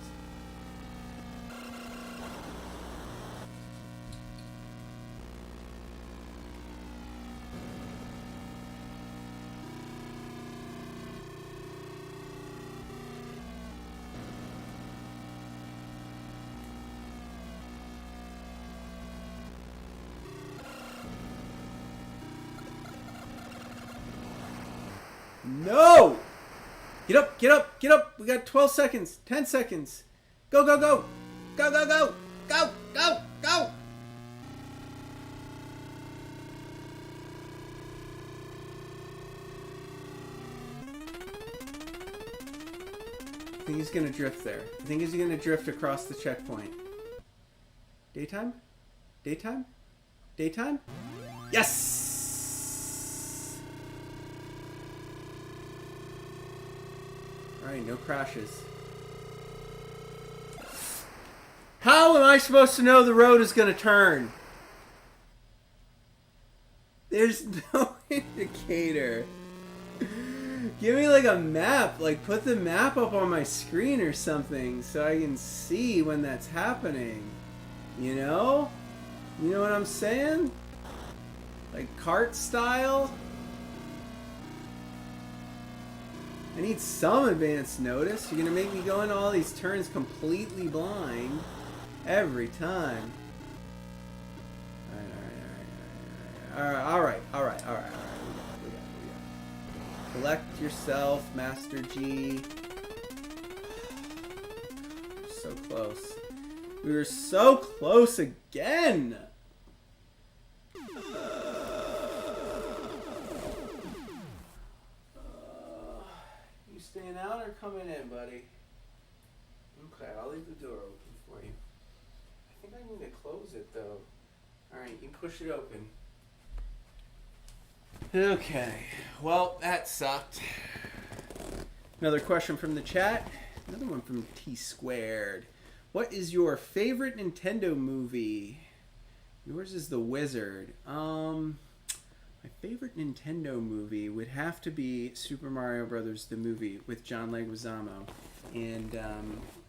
No! Get up, get up, get up! We got 12 seconds, 10 seconds. Go, go, go! Go, go, go! Go, go, go! I think he's gonna drift there. I think he's gonna drift across the checkpoint. Daytime? Daytime? Daytime? Yes! Alright, no crashes. How am I supposed to know the road is going to turn? There's no indicator. Give me like a map. Like put the map up on my screen or something so I can see when that's happening. You know? You know what I'm saying? Like kart style? I need some advance notice. You're gonna make me go into all these turns completely blind every time. Alright. We got it. Collect yourself, Master G. So close. We were so close again! Staying out or coming in, buddy? Okay, I'll leave the door open for you. I think I need to close it, though. Alright, you push it open. Okay, well, that sucked. Another question from the chat. Another one from T Squared. What is your favorite Nintendo movie? Yours is The Wizard. My favorite Nintendo movie would have to be Super Mario Brothers, the movie, with John Leguizamo. And,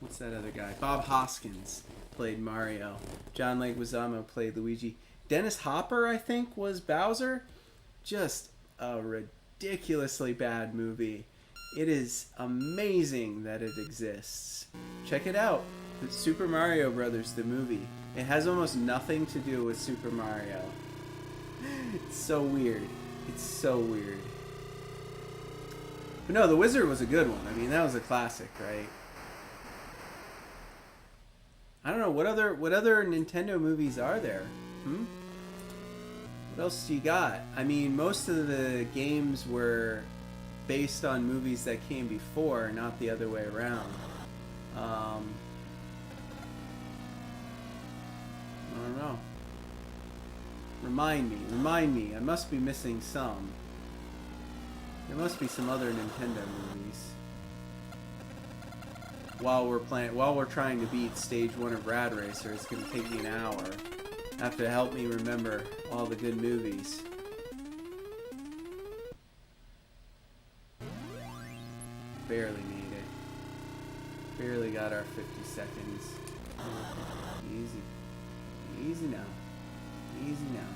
what's that other guy? Bob Hoskins played Mario. John Leguizamo played Luigi. Dennis Hopper, I think, was Bowser. Just a ridiculously bad movie. It is amazing that it exists. Check it out. It's Super Mario Brothers, the movie. It has almost nothing to do with Super Mario. It's so weird. It's so weird. But no, The Wizard was a good one. I mean, that was a classic, right? I don't know, what other Nintendo movies are there? What else do you got? I mean, most of the games were based on movies that came before, not the other way around. I don't know. Remind me. I must be missing some. There must be some other Nintendo movies. While we're trying to beat stage 1 of Rad Racer, it's gonna take me an hour. Have to help me remember all the good movies. Barely made it. Barely got our 50 seconds. Easy. Easy now. Easy now.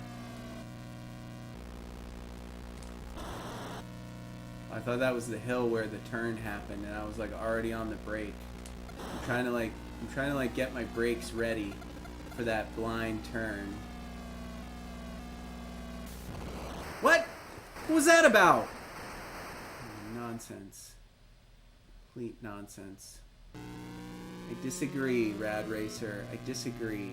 I thought that was the hill where the turn happened, and I was like already on the brake. I'm trying to get my brakes ready for that blind turn. What? What was that about? Nonsense. Complete nonsense. I disagree, Rad Racer. I disagree.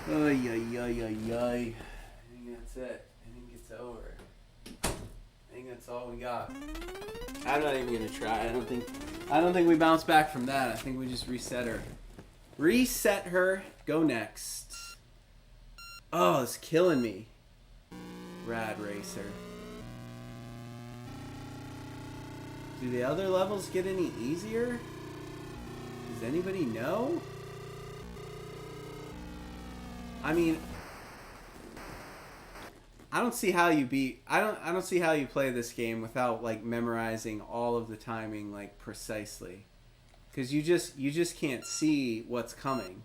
Ay, ay, ay, ay, ay. I think that's it. I think it's over. I think that's all we got. I'm not even gonna try. I don't think we bounce back from that. I think we just reset her. Reset her. Go next. Oh, it's killing me. Rad Racer. Do the other levels get any easier? Does anybody know? I mean, I don't see how you play this game without like memorizing all of the timing like precisely, because you just can't see what's coming.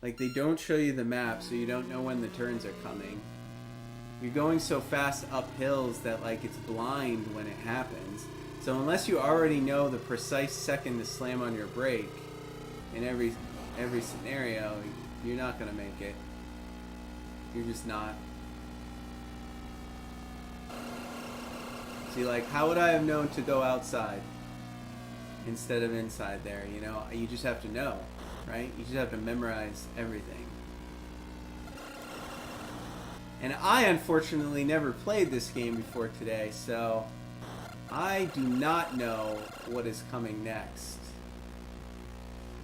Like, they don't show you the map, so you don't know when the turns are coming. You're going so fast up hills that like it's blind when it happens. So unless you already know the precise second to slam on your brake in every scenario, you're not gonna make it. You're just not. See, like, how would I have known to go outside instead of inside there, you know? You just have to know, right? You just have to memorize everything. And I, unfortunately, never played this game before today, so I do not know what is coming next.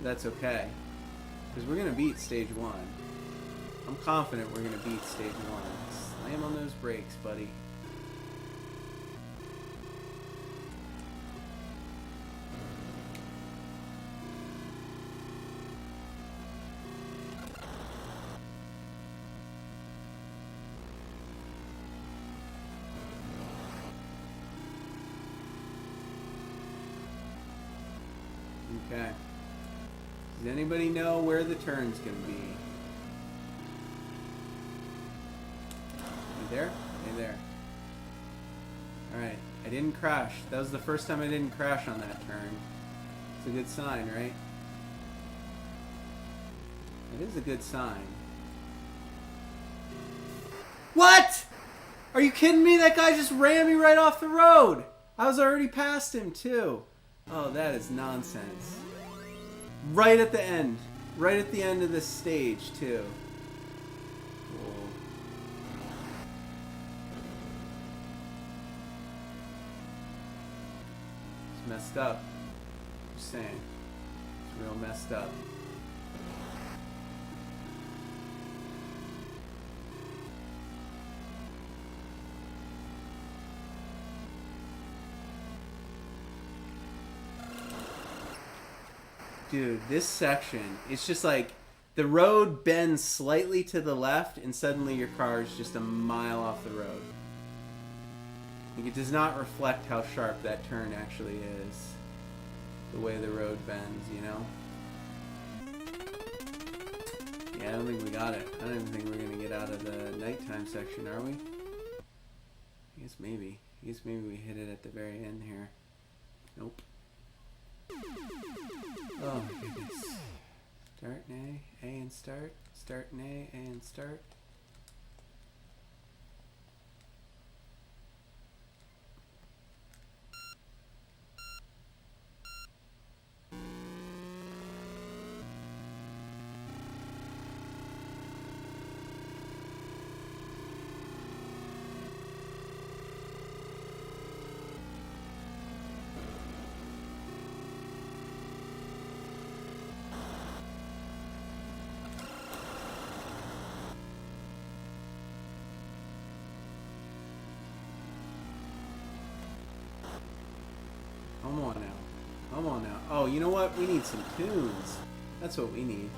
That's okay, because we're going to beat stage 1. I'm confident we're going to beat stage 1. Slam on those brakes, buddy. Okay. Does anybody know where the turn's going to be? There? Hey there. Alright, I didn't crash. That was the first time I didn't crash on that turn. It's a good sign, right? It is a good sign. What? Are you kidding me? That guy just ran me right off the road. I was already past him, too. Oh, that is nonsense. Right at the end. Right at the end of this stage, too. Messed up. Just saying. real messed up. Dude, this section, it's just like the road bends slightly to the left and suddenly your car is just a mile off the road. Like, it does not reflect how sharp that turn actually is. The way the road bends, you know? Yeah, I don't think we got it. I don't even think we're going to get out of the nighttime section, are we? I guess maybe. I guess maybe we hit it at the very end here. Nope. Oh my goodness. Start and A and start. Start and A and start. Come on now. Come on now. Oh, you know what? We need some tunes. That's what we need.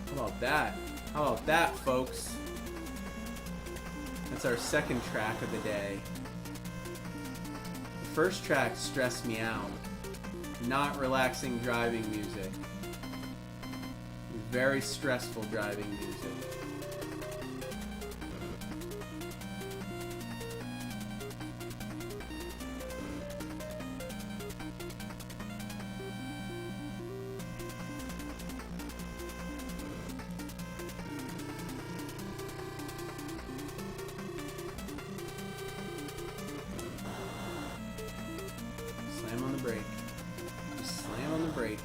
How about that? How about that, folks? That's our second track of the day. The first track stressed me out. Not relaxing driving music. Very stressful driving music. Slam on the brake. Just slam on the brakes.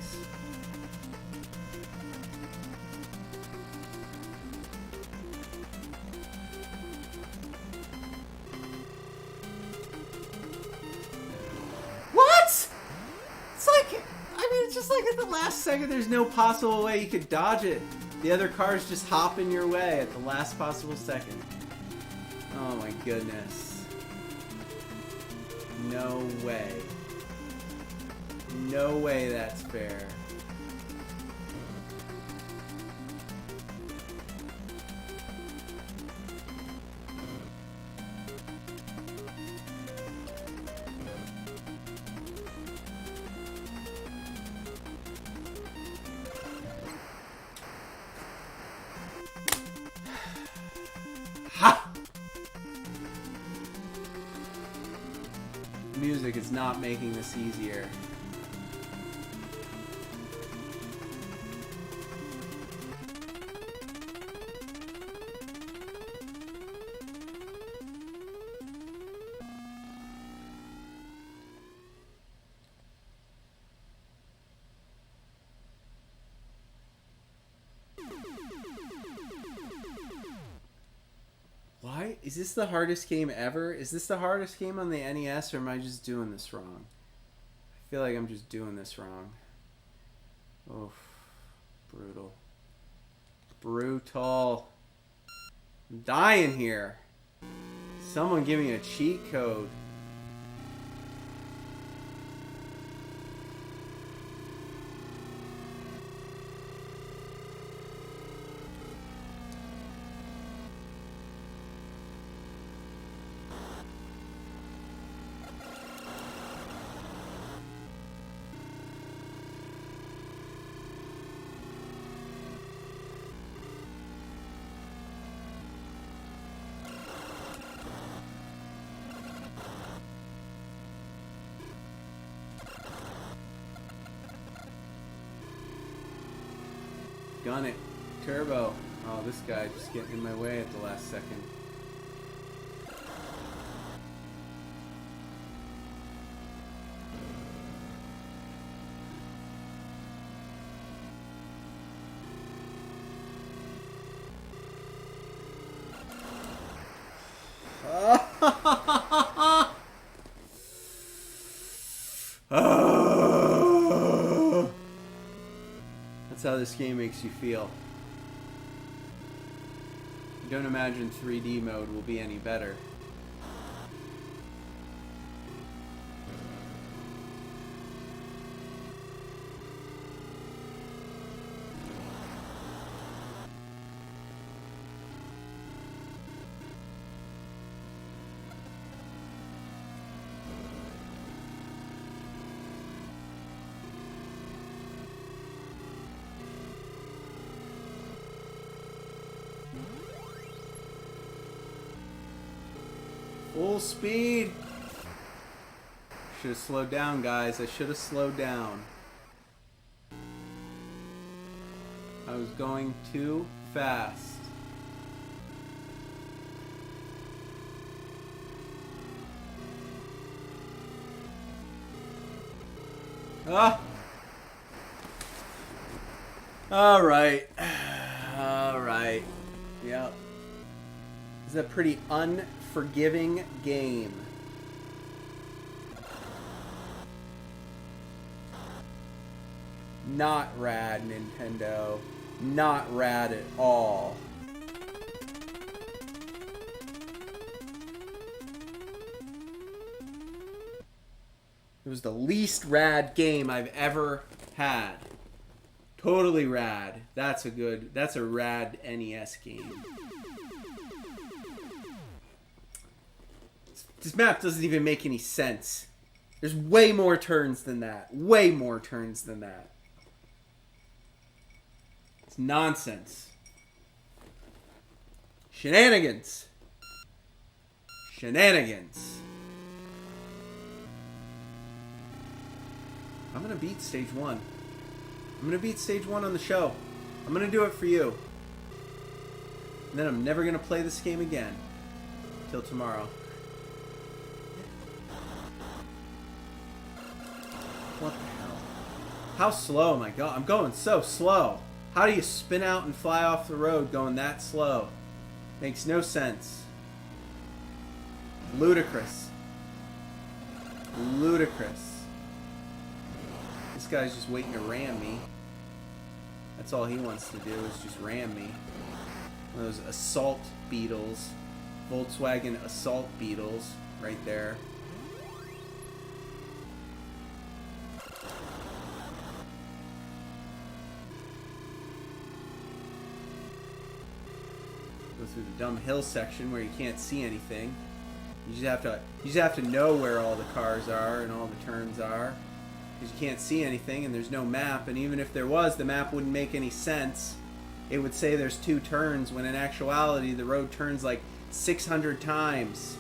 Just like at the last second, there's no possible way you could dodge it. The other cars just hop in your way at the last possible second. Oh my goodness. No way. No way that's fair. Music is not making this easier. Why? Is this the hardest game ever? Is this the hardest game on the NES, or am I just doing this wrong? I feel like I'm just doing this wrong. Oof. Brutal. Brutal. I'm dying here. Someone give me a cheat code. Gun it. Turbo. Oh, this guy just getting in my way at the last second. That's how this game makes you feel. I don't imagine 3D mode will be any better. Full speed. Should have slowed down, guys. I should have slowed down. I was going too fast. Ah. All right. All right. Yep. This is a pretty unforgiving game. Not rad, Nintendo. Not rad at all. It was the least rad game I've ever had. Totally rad. That's a rad NES game. This map doesn't even make any sense. There's way more turns than that. Way more turns than that. It's nonsense. Shenanigans. Shenanigans. I'm gonna beat stage 1. I'm gonna beat stage 1 on the show. I'm gonna do it for you. And then I'm never gonna play this game again. Till tomorrow. What the hell? How slow am I going? I'm going so slow. How do you spin out and fly off the road going that slow? Makes no sense. Ludicrous. Ludicrous. This guy's just waiting to ram me. That's all he wants to do is just ram me. One of those assault beetles. Volkswagen assault beetles right there. Go through the dumb hill section where you can't see anything. You just have to know where all the cars are and all the turns are, because you can't see anything and there's no map. And even if there was, the map wouldn't make any sense. It would say there's 2 turns when in actuality the road turns like 600 times.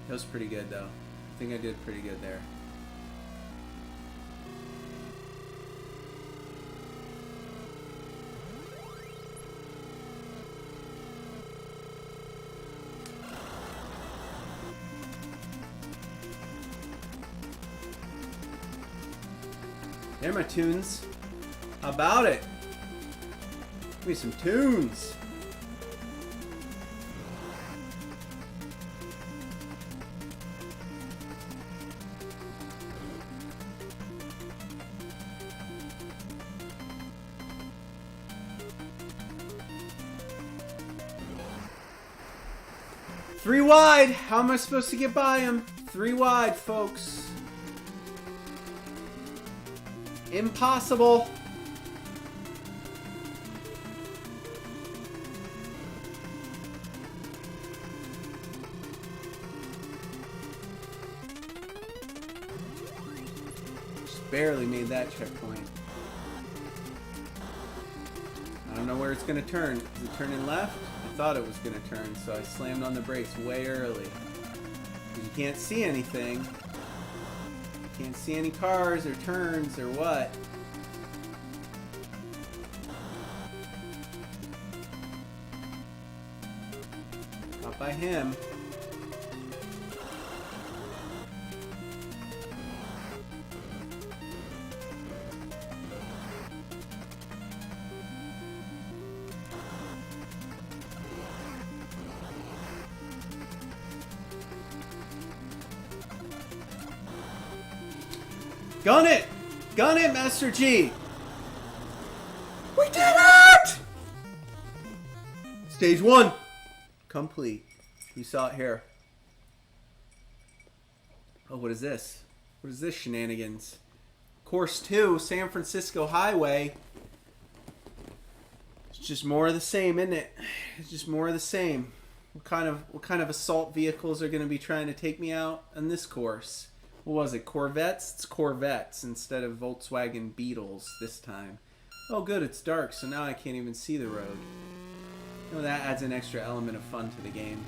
That was pretty good, though. I think I did pretty good there. There are my tunes. How about it? Give me some tunes. Three wide. How am I supposed to get by him? 3 wide, folks. Impossible. Just barely made that checkpoint. I don't know where it's going to turn. Is it turning left? I thought it was going to turn, so I slammed on the brakes way early. Because you can't see anything. Can't see any cars or turns or what. Not by him. Gun it! Gun it, Master G! We did it! Stage 1. Complete. You saw it here. Oh, what is this? What is this shenanigans? Course 2, San Francisco Highway. It's just more of the same, isn't it? It's just more of the same. What kind of assault vehicles are going to be trying to take me out on this course? What was it? Corvettes? It's Corvettes instead of Volkswagen Beetles this time. Oh, good. It's dark, so now I can't even see the road. You know, that adds an extra element of fun to the game.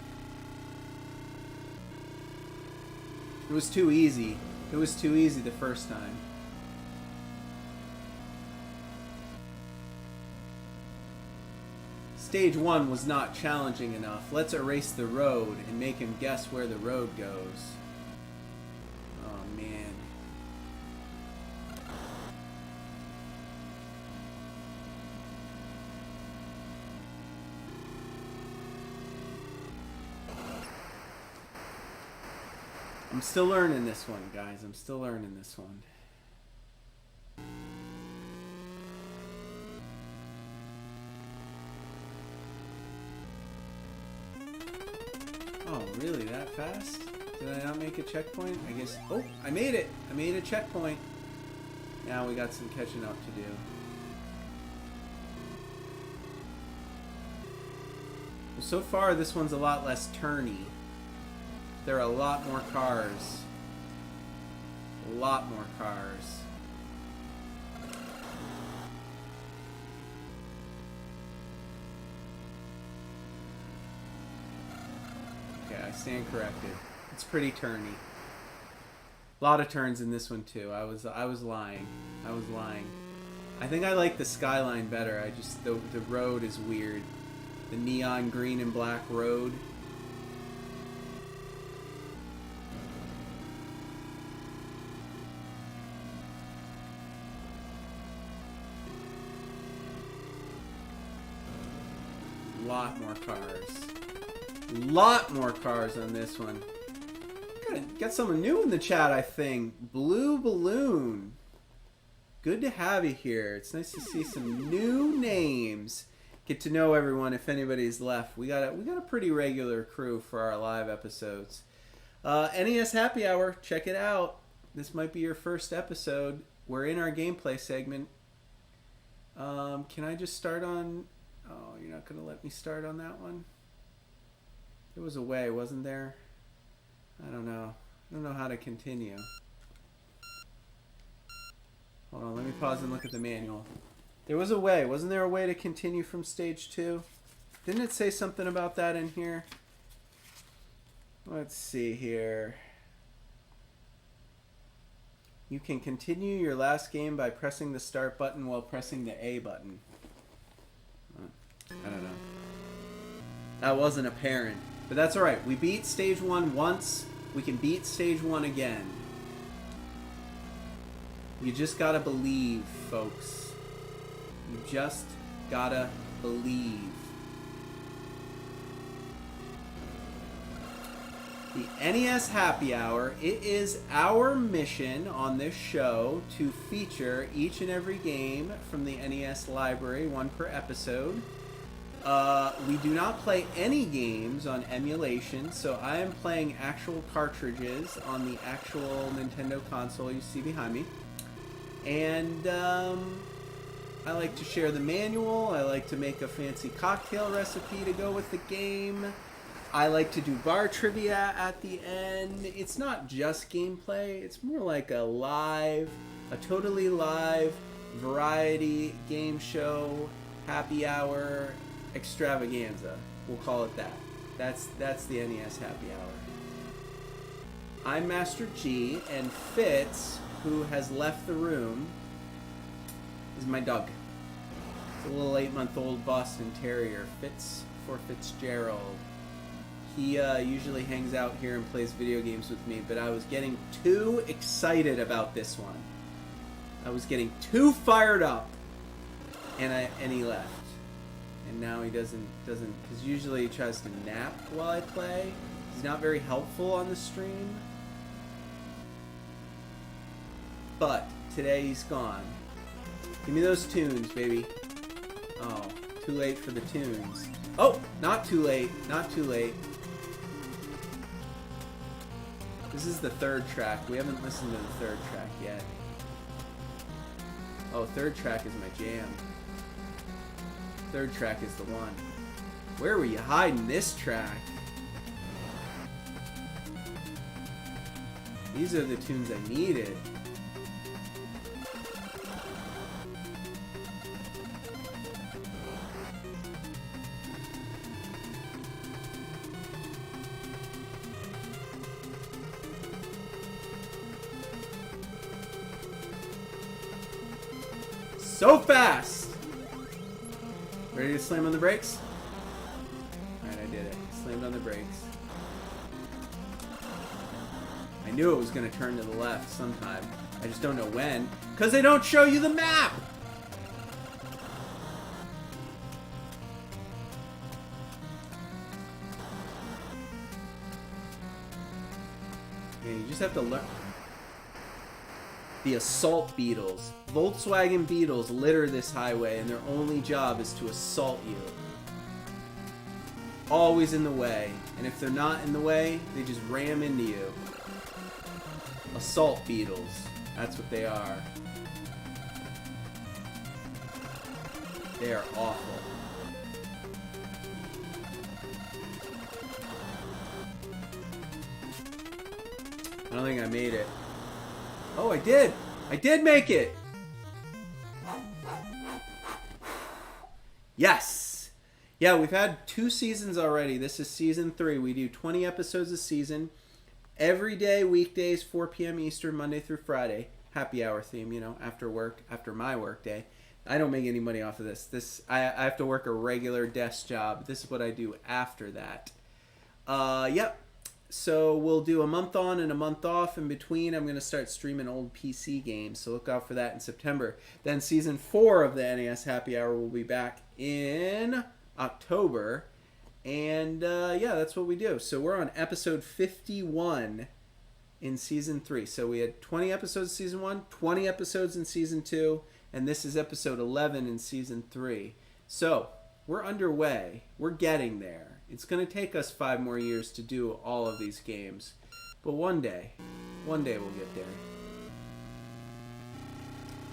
It was too easy. It was too easy the first time. Stage 1 was not challenging enough. Let's erase the road and make him guess where the road goes. Oh, man. I'm still learning this one, guys. I'm still learning this one. Oh, really? That fast? Did I not make a checkpoint? I guess... Oh, I made it! I made a checkpoint. Now we got some catching up to do. Well, so far, this one's a lot less turny. There are a lot more cars. A lot more cars. Okay, I stand corrected. It's pretty turny. A lot of turns in this one too. I was lying. I was lying. I think I like the skyline better. I just the road is weird. The neon green and black road. Lot more cars. Lot more cars on this one. Got someone new in the chat, I think. Blue Balloon. Good to have you here. It's nice to see some new names. Get to know everyone if anybody's left. We got a pretty regular crew for our live episodes. NES Happy Hour. Check it out. This might be your first episode. We're in our gameplay segment. Can I just start on... Oh, you're not going to let me start on that one? There was a way, wasn't there? I don't know. I don't know how to continue. Hold on, let me pause and look at the manual. There was a way. Wasn't there a way to continue from stage 2? Didn't it say something about that in here? Let's see here. You can continue your last game by pressing the start button while pressing the A button. I don't know. That wasn't apparent. But that's alright. We beat stage 1 once. We can beat stage 1 again. You just gotta believe, folks. You just gotta believe. The NES Happy Hour. It is our mission on this show to feature each and every game from the NES library, one per episode. We do not play any games on emulation, so I am playing actual cartridges on the actual Nintendo console you see behind me. And I like to share the manual. I like to make a fancy cocktail recipe to go with the game. I like to do bar trivia at the end. It's not just gameplay. It's more like a totally live variety game show, happy hour extravaganza. We'll call it that. That's the NES Happy Hour. I'm Master G, and Fitz, who has left the room, is my dog. It's a little 8-month-old Boston Terrier, Fitz for Fitzgerald. He usually hangs out here and plays video games with me, but I was getting too excited about this one. I was getting too fired up, and he left. And now he doesn't, because usually he tries to nap while I play. He's not very helpful on the stream. but today he's gone. Give me those tunes, baby. Oh, too late for the tunes. Oh, not too late. Not too late. This is the third track. We haven't listened to the third track yet. Oh, third track is my jam. Third track is the one. Where were you hiding this track? These are the tunes I needed. So fast! Ready to slam on the brakes? Alright, I did it. Slammed on the brakes. I knew it was going to turn to the left sometime. I just don't know when. Because they don't show you the map! Yeah, you just have to learn. The assault beetles. Volkswagen Beetles litter this highway, and their only job is to assault you. Always in the way. And if they're not in the way, they just ram into you. Assault beetles. That's what they are. They are awful. I don't think I made it. Oh, I did! I did make it! Yes! Yeah, we've had 2 seasons already. This is season 3. We do 20 episodes a season. Every day, weekdays, 4 p.m. Eastern, Monday through Friday. Happy hour theme, you know, after work, after my work day. I don't make any money off of this. I have to work a regular desk job. This is what I do after that. Yep. So we'll do a month on and a month off. In between, I'm going to start streaming old PC games. So look out for that in September. Then season 4 of the NES Happy Hour will be back in October. And yeah, that's what we do. So we're on episode 51 in season 3. So we had 20 episodes in season 1, 20 episodes in season 2, and this is episode 11 in season 3. So we're underway. We're getting there. It's going to take us 5 more years to do all of these games. But one day we'll get there.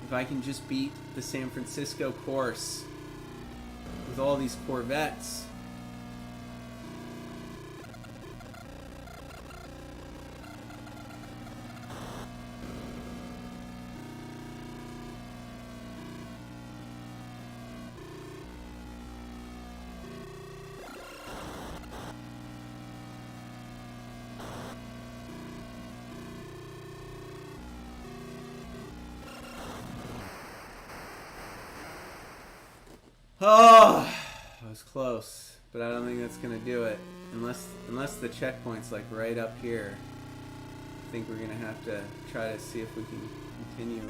If I can just beat the San Francisco course with all these Corvettes. Oh, I was close, but I don't think that's gonna do it unless the checkpoint's like right up here. I think we're gonna have to try to see if we can continue.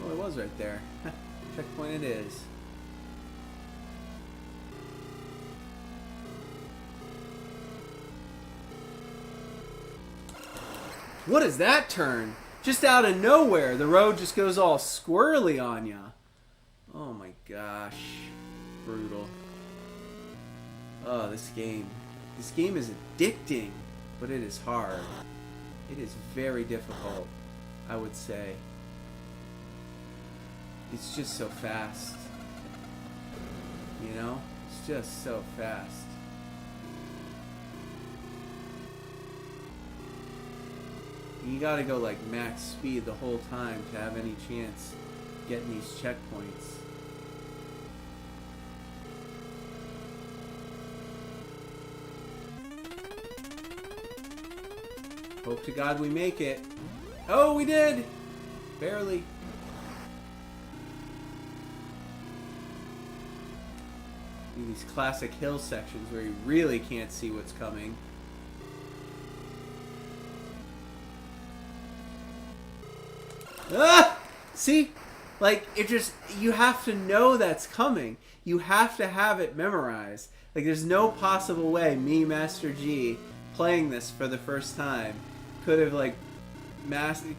Oh, it was right there. Checkpoint it is. What is that turn? Just out of nowhere, the road just goes all squirrely on ya. Oh my gosh. Brutal. Oh, this game. This game is addicting, but it is hard. It is very difficult, I would say. It's just so fast. You know? It's just so fast. You gotta go like max speed the whole time to have any chance getting these checkpoints. Hope to God we make it. Oh, we did! Barely. These classic hill sections where you really can't see what's coming. Ah! See? Like, it just, you have to know that's coming. You have to have it memorized. Like, there's no possible way me, Master G, playing this for the first time, could have, like,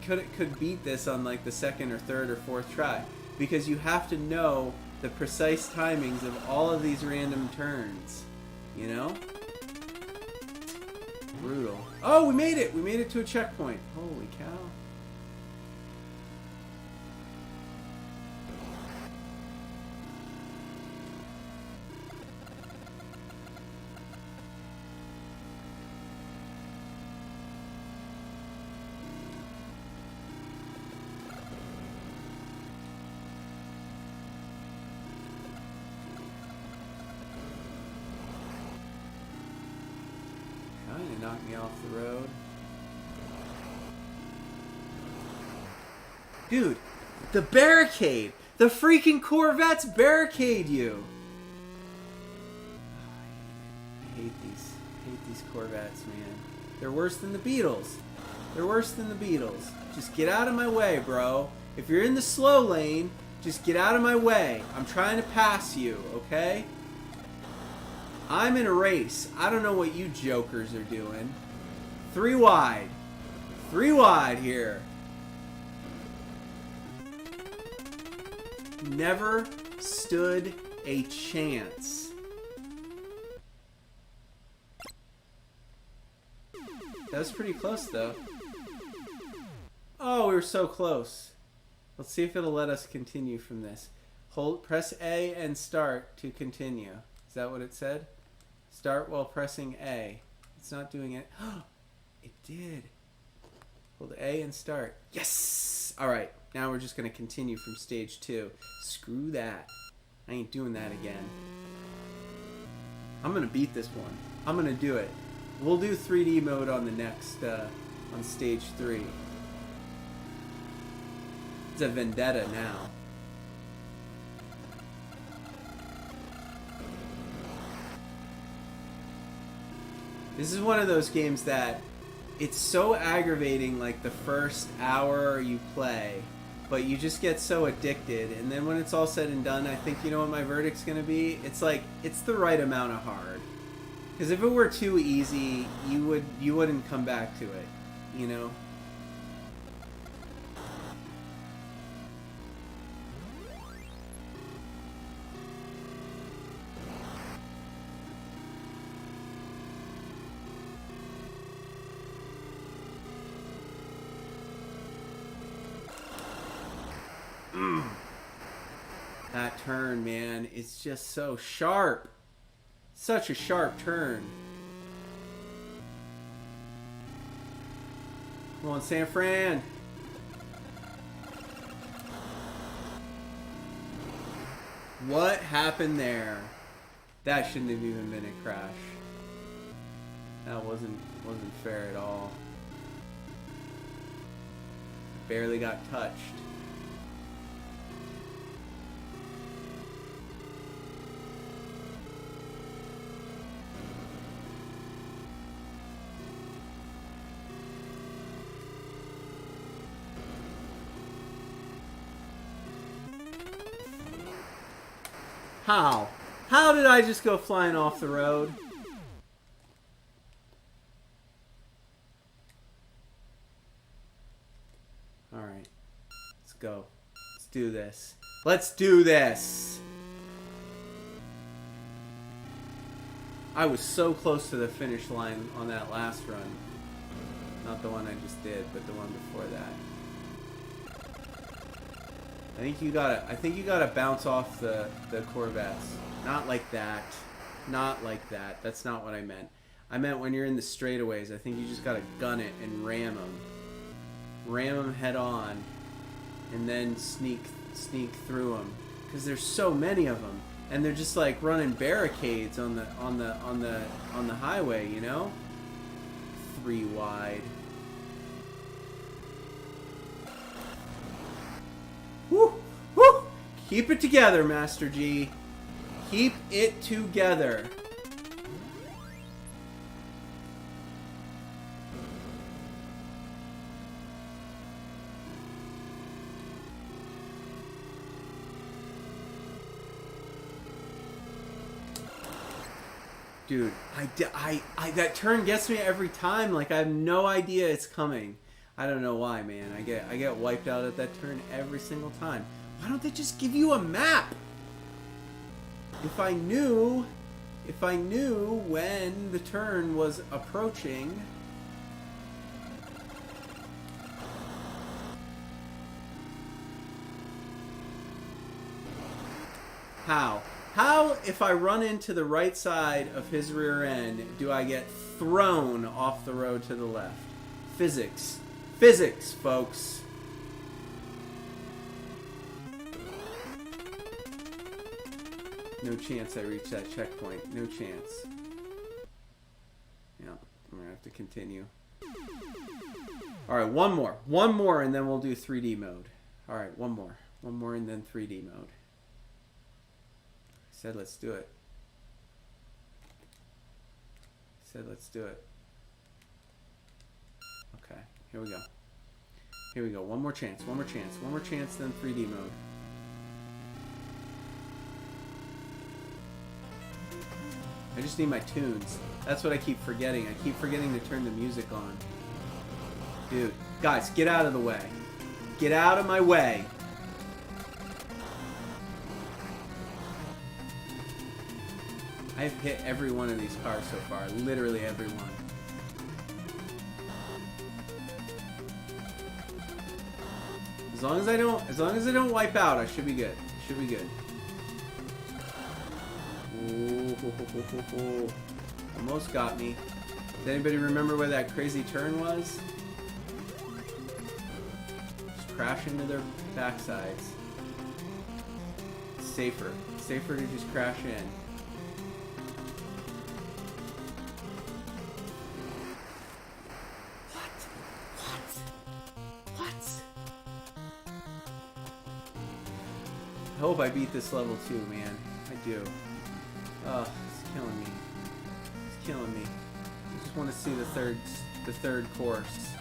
could beat this on like the second or third or fourth try, because you have to know the precise timings of all of these random turns. You know? Brutal. Oh, we made it! We made it to a checkpoint. Holy cow. Trying to knock me off the road. Dude, the barricade! The freaking Corvettes barricade you! I hate these Corvettes, man. They're worse than the Beetles. They're worse than the Beetles. Just get out of my way, bro. If you're in the slow lane, just get out of my way. I'm trying to pass you, okay? I'm in a race. I don't know what you jokers are doing. 3 wide. 3 wide here. Never stood a chance. That was pretty close, though. Oh, we were so close. Let's see if it'll let us continue from this. Press A and start to continue. Is that what it said? Start while pressing A. It's not doing it. It did. Hold A and start. Yes! Alright, now we're just going to continue from stage 2. Screw that. I ain't doing that again. I'm going to beat this one. I'm going to do it. We'll do 3D mode on the next, on stage 3. It's a vendetta now. This is one of those games that it's so aggravating, like the first hour you play, but you just get so addicted, and then when it's all said and done, I think you know what my verdict's gonna be? It's like, it's the right amount of hard. Because if it were too easy, you wouldn't come back to it, you know? That turn, man, it's just so sharp. Such a sharp turn. Come on, San Fran. What happened there? That shouldn't have even been a crash. That wasn't fair at all. Barely got touched. How? How did I just go flying off the road? Alright. Let's go. Let's do this. Let's do this! I was so close to the finish line on that last run. Not the one I just did, but the one before that. I think you gotta bounce off the Corvettes. Not like that. Not like that. That's not what I meant. I meant when you're in the straightaways, I think you just gotta gun it and ram them. Ram them head on, and then sneak through them. Because there's so many of them, and they're just like running barricades on the highway, you know? 3 wide. Woo! Woo! Keep it together, Master G. Keep it together. Dude, I that turn gets me every time. Like, I have no idea it's coming. I don't know why, man. I get wiped out at that turn every single time. Why don't they just give you a map? If I knew when the turn was approaching. How? How, if I run into the right side of his rear end, do I get thrown off the road to the left? Physics. Physics, folks. No chance I reach that checkpoint. No chance. Yeah, I'm going to have to continue. Alright, one more. One more and then we'll do 3D mode. Alright, one more. One more and then 3D mode. Said let's do it. Said let's do it. Okay, here we go. Here we go. One more chance. One more chance. One more chance, then 3D mode. I just need my tunes. That's what I keep forgetting. I keep forgetting to turn the music on. Dude, guys, get out of the way. Get out of my way. I've hit every one of these cars so far. Literally every one. As long as I don't wipe out, I should be good. Should be good. Ooh, almost got me. Does anybody remember where that crazy turn was? Just crash into their backsides. It's safer. It's safer to just crash in. I hope I beat this level too, man. I do. Oh, it's killing me. It's killing me. I just want to see the third course.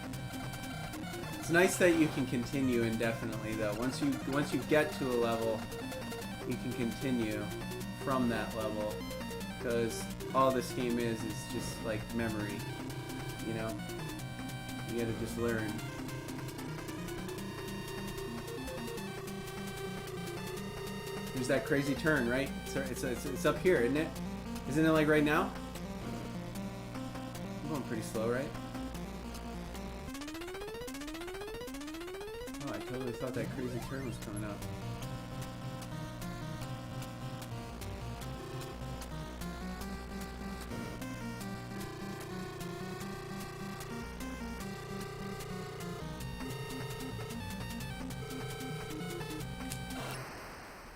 It's nice that you can continue indefinitely, though. Once you get to a level, you can continue from that level, because all this game is just like memory. You know, you gotta just learn. There's that crazy turn, right? It's up here, isn't it? Isn't it like right now? I'm going pretty slow, right? Oh, I totally thought that crazy turn was coming up.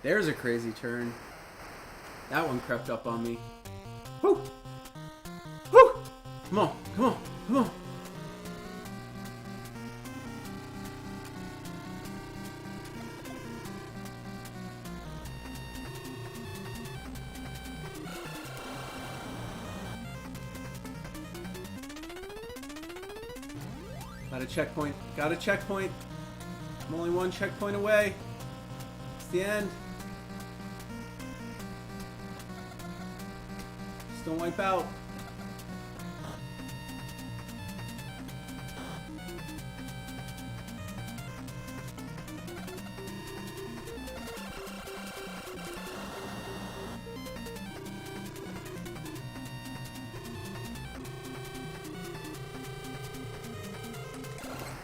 There's a crazy turn. That one crept up on me. Whoo! Whoo! Come on, come on, come on. Got a checkpoint. Got a checkpoint. I'm only one checkpoint away. It's the end. Just don't wipe out.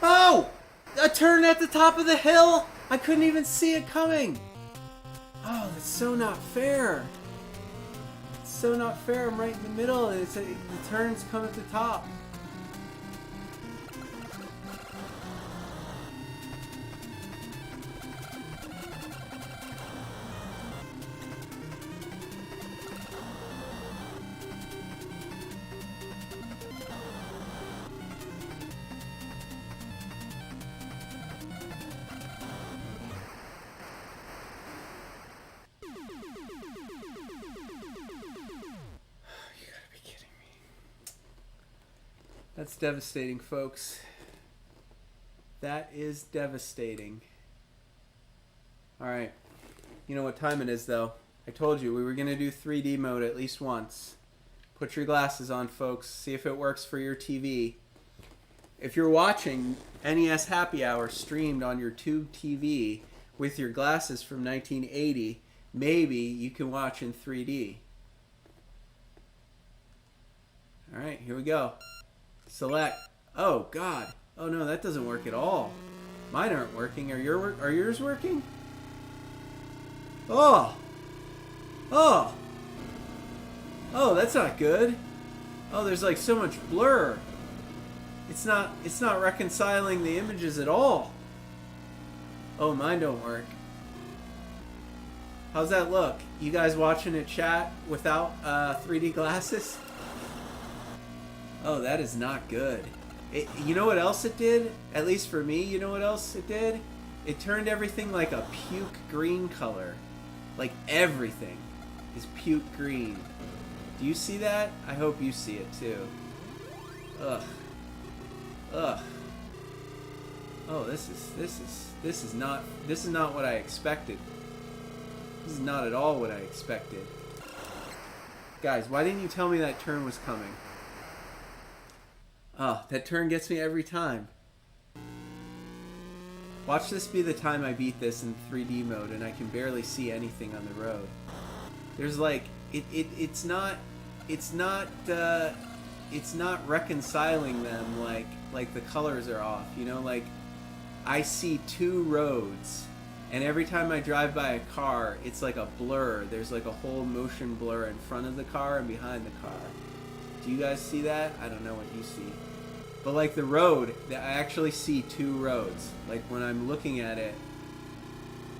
Oh! A turn at the top of the hill! I couldn't even see it coming! Oh, that's so not fair. It's so not fair. I'm right in the middle and the turns come at the top. That's devastating, folks. That is devastating. Alright. You know what time it is, though. I told you we were going to do 3D mode at least once. Put your glasses on, folks. See if it works for your TV. if you're watching NES Happy Hour streamed on your tube TV with your glasses from 1980, maybe you can watch in 3D. All right, here we go. Select. Oh God. Oh no, that doesn't work at all. Mine aren't working. Are yours working? Oh. Oh. Oh, that's not good. Oh, there's like so much blur. It's not reconciling the images at all. Oh, mine don't work. How's that look? You guys watching it chat without 3D glasses? Oh, that is not good. You know what else it did? At least for me, you know what else it did? It turned everything like a puke green color. Like everything is puke green. Do you see that? I hope you see it too. Ugh. Ugh. Oh, this is not what I expected. This is not at all what I expected. Guys, why didn't you tell me that turn was coming? Oh, that turn gets me every time. Watch this be the time I beat this in 3D mode and I can barely see anything on the road. There's like it's not reconciling them like the colors are off, you know, like I see two roads and every time I drive by a car it's like a blur. There's like a whole motion blur in front of the car and behind the car. Do you guys see that? I don't know what you see. But like the road, I actually see two roads. Like when I'm looking at it,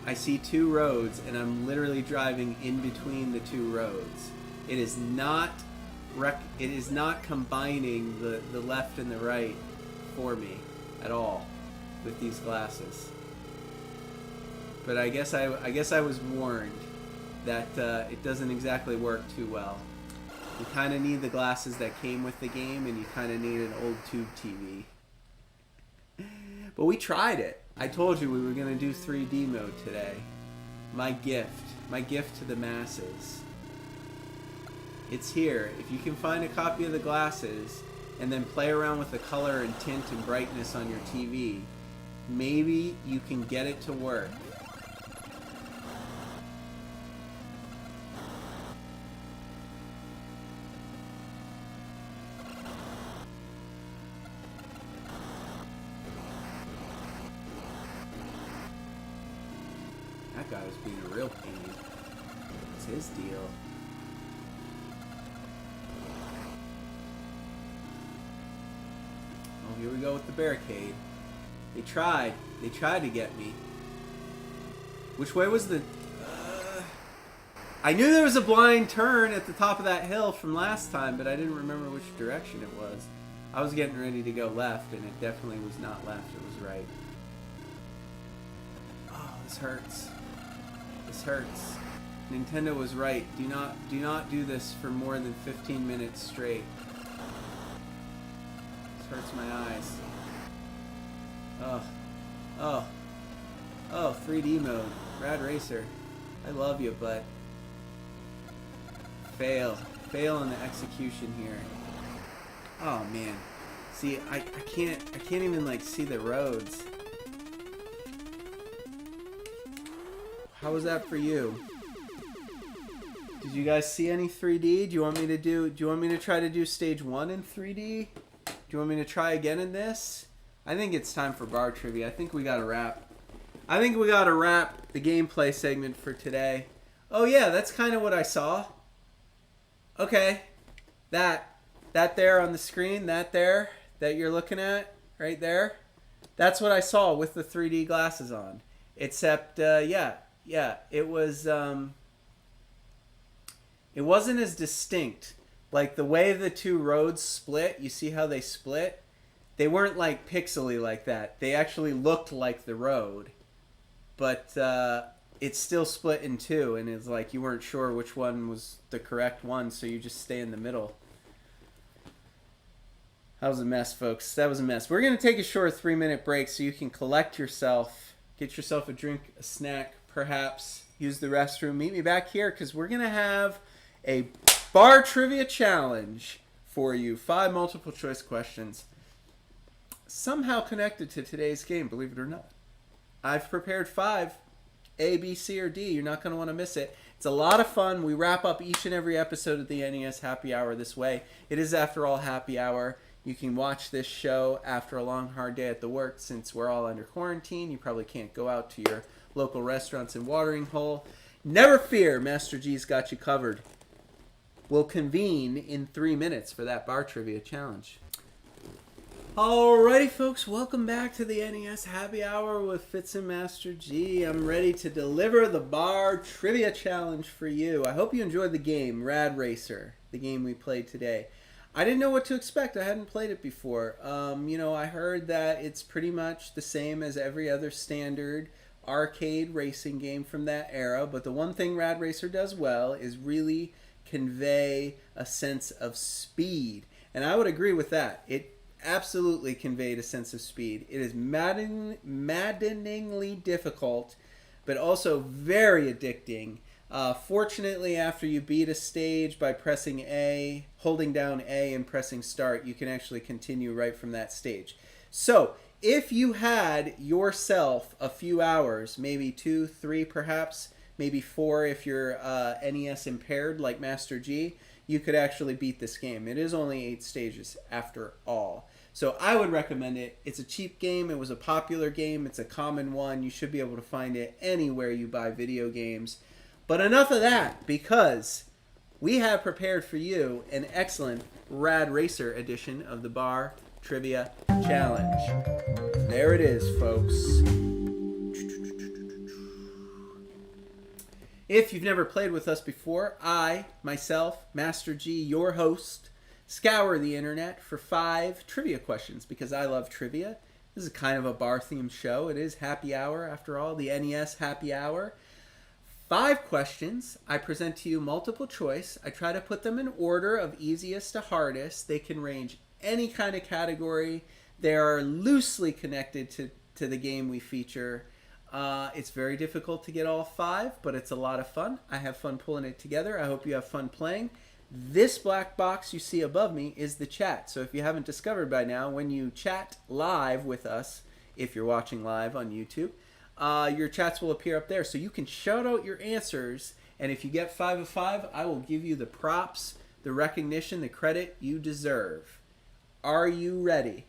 I see two roads and I'm literally driving in between the two roads. It is not combining the left and the right for me at all with these glasses. But I guess I was warned that it doesn't exactly work too well. You kind of need the glasses that came with the game, and you kind of need an old tube TV. But we tried it. I told you we were going to do 3D mode today. My gift to the masses. It's here. If you can find a copy of the glasses and then play around with the color and tint and brightness on your TV, maybe you can get it to work. That guy was being a real pain. What's his deal? Oh, here we go with the barricade. They tried to get me. Which way was the... I knew there was a blind turn at the top of that hill from last time, but I didn't remember which direction it was. I was getting ready to go left, and it definitely was not left, it was right. Oh, this hurts. This hurts. Nintendo was right. Do not do this for more than 15 minutes straight. This hurts my eyes. Oh, 3D mode. Rad Racer. I love you, but fail in the execution here. Oh man. See, I can't even like see the roads. How was that for you? Did you guys see any 3D? Do you want me to try to do stage 1 in 3D? Do you want me to try again in this? I think it's time for bar trivia. I think we gotta wrap the gameplay segment for today. Oh yeah, that's kind of what I saw. Okay. That there on the screen, that you're looking at right there. That's what I saw with the 3D glasses on. Except yeah, it wasn't as distinct. Like the way the two roads split, you see how they split? They weren't like pixely like that. They actually looked like the road. But it's still split in two, and it's like you weren't sure which one was the correct one, so you just stay in the middle. That was a mess, folks. That was a mess. We're going to take a short 3-minute break so you can collect yourself, get yourself a drink, a snack, perhaps use the restroom. Meet me back here because we're going to have a bar trivia challenge for you. 5 multiple choice questions. somehow connected to today's game, believe it or not. I've prepared 5, A, B, C, or D. You're not going to want to miss it. It's a lot of fun. We wrap up each and every episode of the NES Happy Hour this way. It is, after all, Happy Hour. You can watch this show after a long, hard day at the work. Since we're all under quarantine, you probably can't go out to your local restaurants and watering hole. Never fear, Master G's got you covered. We'll convene in 3 minutes for that bar trivia challenge. Alrighty, folks, welcome back to the NES Happy Hour with Fitz and Master G. I'm ready to deliver the bar trivia challenge for you. I hope you enjoyed the game, Rad Racer, the game we played today. I didn't know what to expect. I hadn't played it before. I heard that it's pretty much the same as every other standard arcade racing game from that era, but the one thing Rad Racer does well is really convey a sense of speed. And I would agree with that. It absolutely conveyed a sense of speed. It is maddeningly difficult, but also very addicting. Fortunately, after you beat a stage by pressing A, holding down A and pressing start, you can actually continue right from that stage. So, if you had yourself a few hours, maybe 2, 3 perhaps, maybe 4 if you're NES impaired like Master G, you could actually beat this game. It is only 8 stages after all. So I would recommend it. It's a cheap game. It was a popular game. It's a common one. You should be able to find it anywhere you buy video games. But enough of that, because we have prepared for you an excellent Rad Racer edition of the Bar Trivia Challenge. There it is, folks. If you've never played with us before, I, myself, Master G, your host, scour the internet for 5 trivia questions because I love trivia. This is kind of a bar-themed show. It is Happy Hour, after all, the NES Happy Hour. 5 questions. I present to you multiple choice. I try to put them in order of easiest to hardest. They can range any kind of category. They are loosely connected to the game we feature. It's very difficult to get all 5, but it's a lot of fun. I have fun pulling it together. I hope you have fun playing. This black box you see above me is the chat. So if you haven't discovered by now, when you chat live with us, if you're watching live on YouTube, your chats will appear up there. So you can shout out your answers, and if you get 5 of 5, I will give you the props, the recognition, the credit you deserve. Are you ready?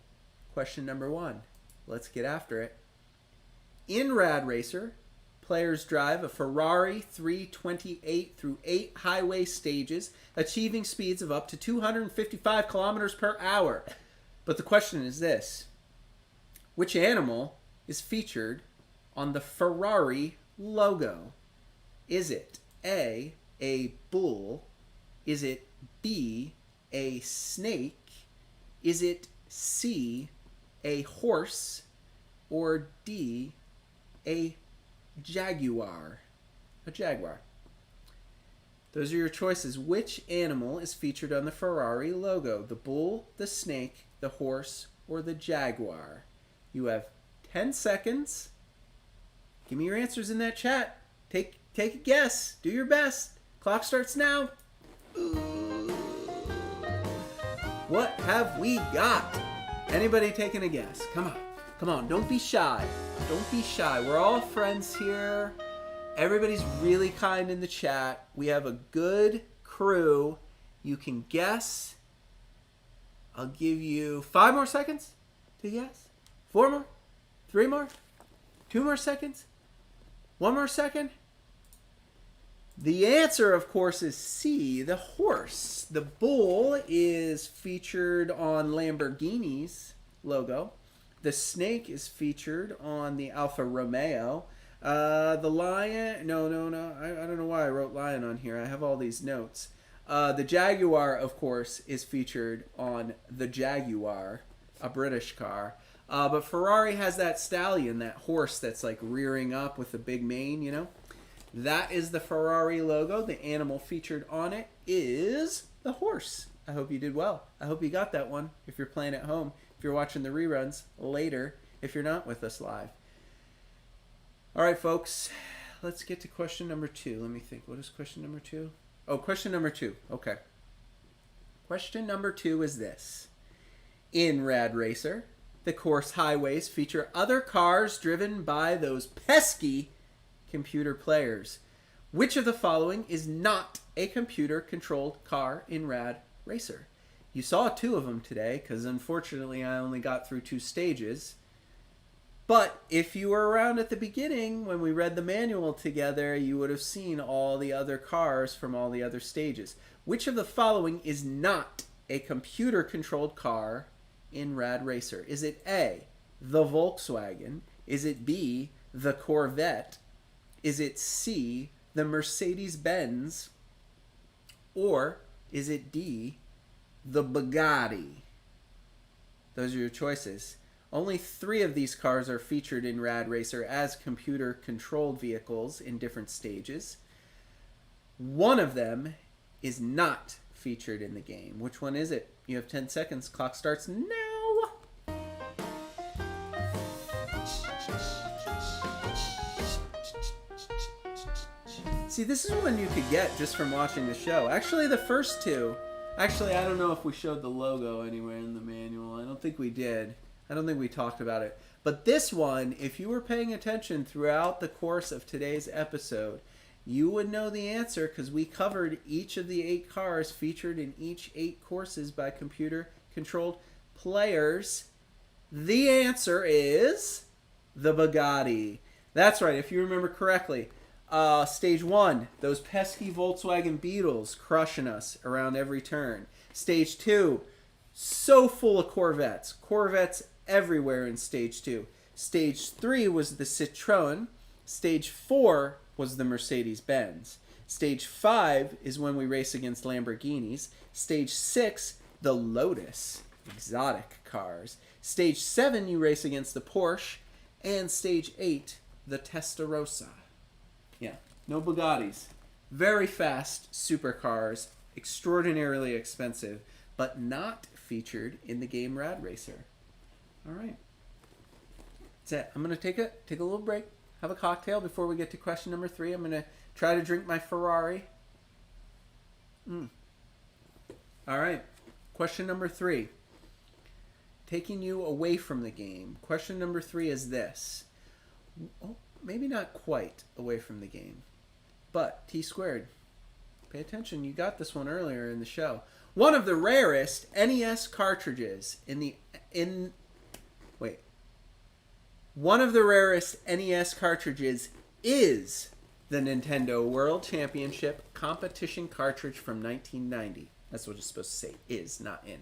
Question number 1. Let's get after it. In Rad Racer, players drive a Ferrari 328 through 8 highway stages, achieving speeds of up to 255 kilometers per hour. But the question is this: which animal is featured on the Ferrari logo? Is it A, bull? Is it B, a snake? Is it C, a horse? Or D, a jaguar? A jaguar. Those are your choices. Which animal is featured on the Ferrari logo? The bull, the snake, the horse, or the jaguar? You have 10 seconds. Give me your answers in that chat. Take a guess. Do your best. Clock starts now. What have we got? Anybody taking a guess? Come on. Come on. Don't be shy. Don't be shy. We're all friends here. Everybody's really kind in the chat. We have a good crew. You can guess. I'll give you 5 more seconds to guess. 4 more? 3 more? 2 more seconds? 1 more second? The answer, of course, is C, the horse. The bull is featured on Lamborghini's logo. The snake is featured on the Alfa Romeo. The lion, no. I don't know why I wrote lion on here. I have all these notes. The Jaguar, of course, is featured on the Jaguar, a British car. But Ferrari has that stallion, that horse that's like rearing up with a big mane, you know? That is the Ferrari logo. The animal featured on it is the horse. I hope you did well. I hope you got that one if you're playing at home, if you're watching the reruns later, if you're not with us live. All right, folks, let's get to question number 2. Let me think. What is question number 2? Oh, question number 2. Okay. Question number 2 is this. In Rad Racer, the course highways feature other cars driven by those pesky computer players. Which of the following is not a computer-controlled car in Rad Racer? You saw two of them today, because unfortunately I only got through 2 stages. But if you were around at the beginning, when we read the manual together, you would have seen all the other cars from all the other stages. Which of the following is not a computer-controlled car in Rad Racer? Is it A, the Volkswagen? Is it B, the Corvette? Is it C, the Mercedes-Benz? Or is it D, the Bugatti? Those are your choices. Only 3 of these cars are featured in Rad Racer as computer-controlled vehicles in different stages. One of them is not featured in the game. Which one is it? You have 10 seconds. Clock starts now. See, this is one you could get just from watching the show. Actually, the first 2... Actually, I don't know if we showed the logo anywhere in the manual. I don't think we did. I don't think we talked about it. But this one, if you were paying attention throughout the course of today's episode, you would know the answer because we covered each of the 8 cars featured in each 8 courses by computer-controlled players. The answer is the Bugatti. That's right, if you remember correctly. Stage 1, those pesky Volkswagen Beetles crushing us around every turn. Stage 2, so full of Corvettes. Corvettes everywhere in Stage 2. Stage 3 was the Citroen. Stage 4 was the Mercedes-Benz. Stage 5 is when we race against Lamborghinis. Stage 6, the Lotus, exotic cars. Stage 7, you race against the Porsche. And Stage 8, the Testarossa. Yeah, no Bugattis. Very fast supercars, extraordinarily expensive, but not featured in the game Rad Racer. All right. That's it. I'm going to take a little break, have a cocktail before we get to question number 3. I'm going to try to drink my Ferrari. All right. Question number 3. Taking you away from the game. Question number 3 is this. Oh, maybe not quite away from the game, but T squared. Pay attention, you got this one earlier in the show. One of the rarest NES cartridges One of the rarest NES cartridges is the Nintendo World Championship competition cartridge from 1990. That's what it's supposed to say, is, not in.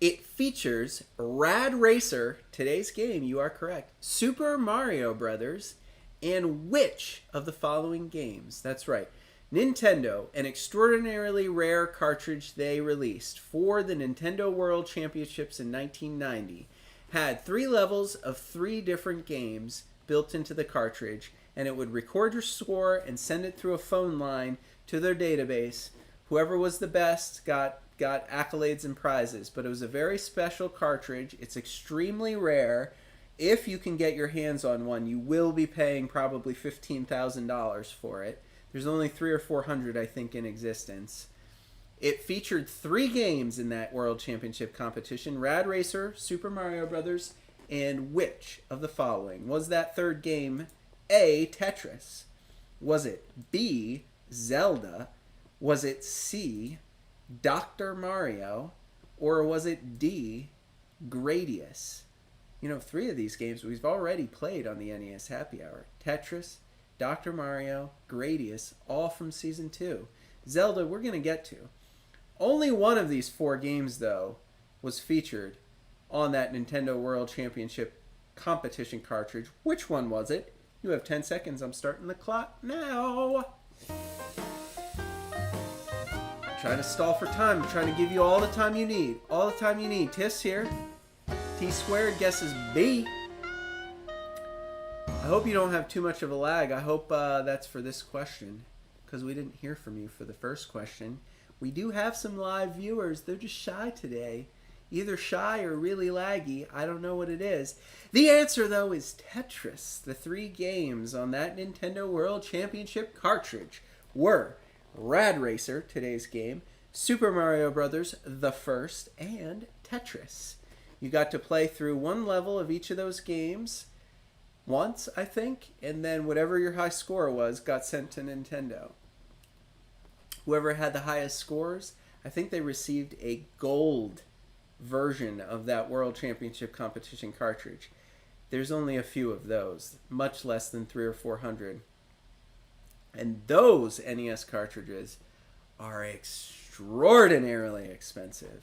It features Rad Racer, today's game, you are correct, Super Mario Brothers, and which of the following games? That's right. Nintendo, an extraordinarily rare cartridge they released for the Nintendo World Championships in 1990, had 3 levels of 3 different games built into the cartridge, and it would record your score and send it through a phone line to their database. Whoever was the best got accolades and prizes, but it was a very special cartridge. It's extremely rare. If you can get your hands on one, you will be paying probably $15,000 for it. There's only 300 or 400, I think, in existence. It featured 3 games in that World Championship competition: Rad Racer, Super Mario Brothers, and which of the following was that 3rd game? A, Tetris. Was it B, Zelda? Was it C, Dr. Mario? Or was it D, Gradius? You know, 3 of these games we've already played on the NES Happy Hour. Tetris, Dr. Mario, Gradius, all from Season 2. Zelda, we're going to get to. Only one of these 4 games, though, was featured on that Nintendo World Championship competition cartridge. Which one was it? You have 10 seconds. I'm starting the clock now. Trying to stall for time. I'm trying to give you all the time you need. All the time you need. Tiss here. T squared guesses B. I hope you don't have too much of a lag. I hope that's for this question, because we didn't hear from you for the first question. We do have some live viewers. They're just shy today. Either shy or really laggy. I don't know what it is. The answer, though, is Tetris. The 3 games on that Nintendo World Championship cartridge were Rad Racer, today's game, Super Mario Brothers, the first, and Tetris. You got to play through one level of each of those games once, I think, and then whatever your high score was got sent to Nintendo. Whoever had the highest scores, I think they received a gold version of that World Championship competition cartridge. There's only a few of those, much less than 300 or 400. And those NES cartridges are extraordinarily expensive.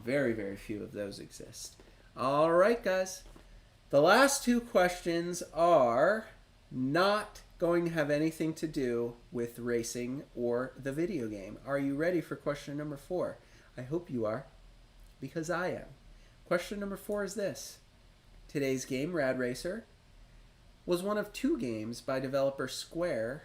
Very, very few of those exist. All right, guys. The last two questions are not going to have anything to do with racing or the video game. Are you ready for question number 4? I hope you are, because I am. Question number 4 is this. Today's game, Rad Racer, was one of 2 games by developer Square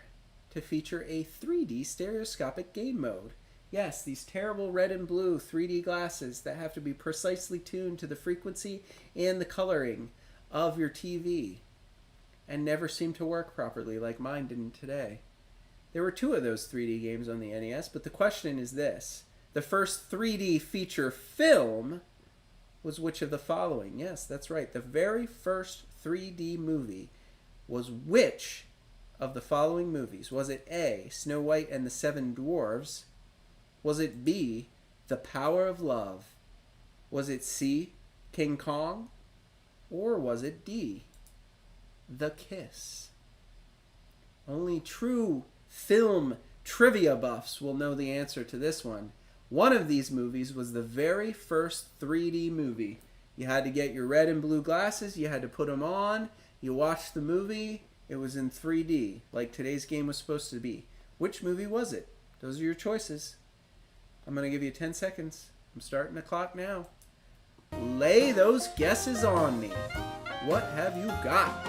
to feature a 3D stereoscopic game mode. Yes, these terrible red and blue 3D glasses that have to be precisely tuned to the frequency and the coloring of your TV and never seem to work properly like mine didn't today. There were 2 of those 3D games on the NES, but the question is this. The first 3D feature film was which of the following? Yes, that's right. The very first 3D movie was which of the following movies? Was it A, Snow White and the Seven Dwarfs? Was it B, The Power of Love? Was it C, King Kong? Or was it D, The Kiss? Only true film trivia buffs will know the answer to this one. One of these movies was the very first 3D movie. You had to get your red and blue glasses, you had to put them on, you watched the movie, it was in 3D, like today's game was supposed to be. Which movie was it? Those are your choices. I'm going to give you 10 seconds. I'm starting the clock now. Lay those guesses on me. What have you got?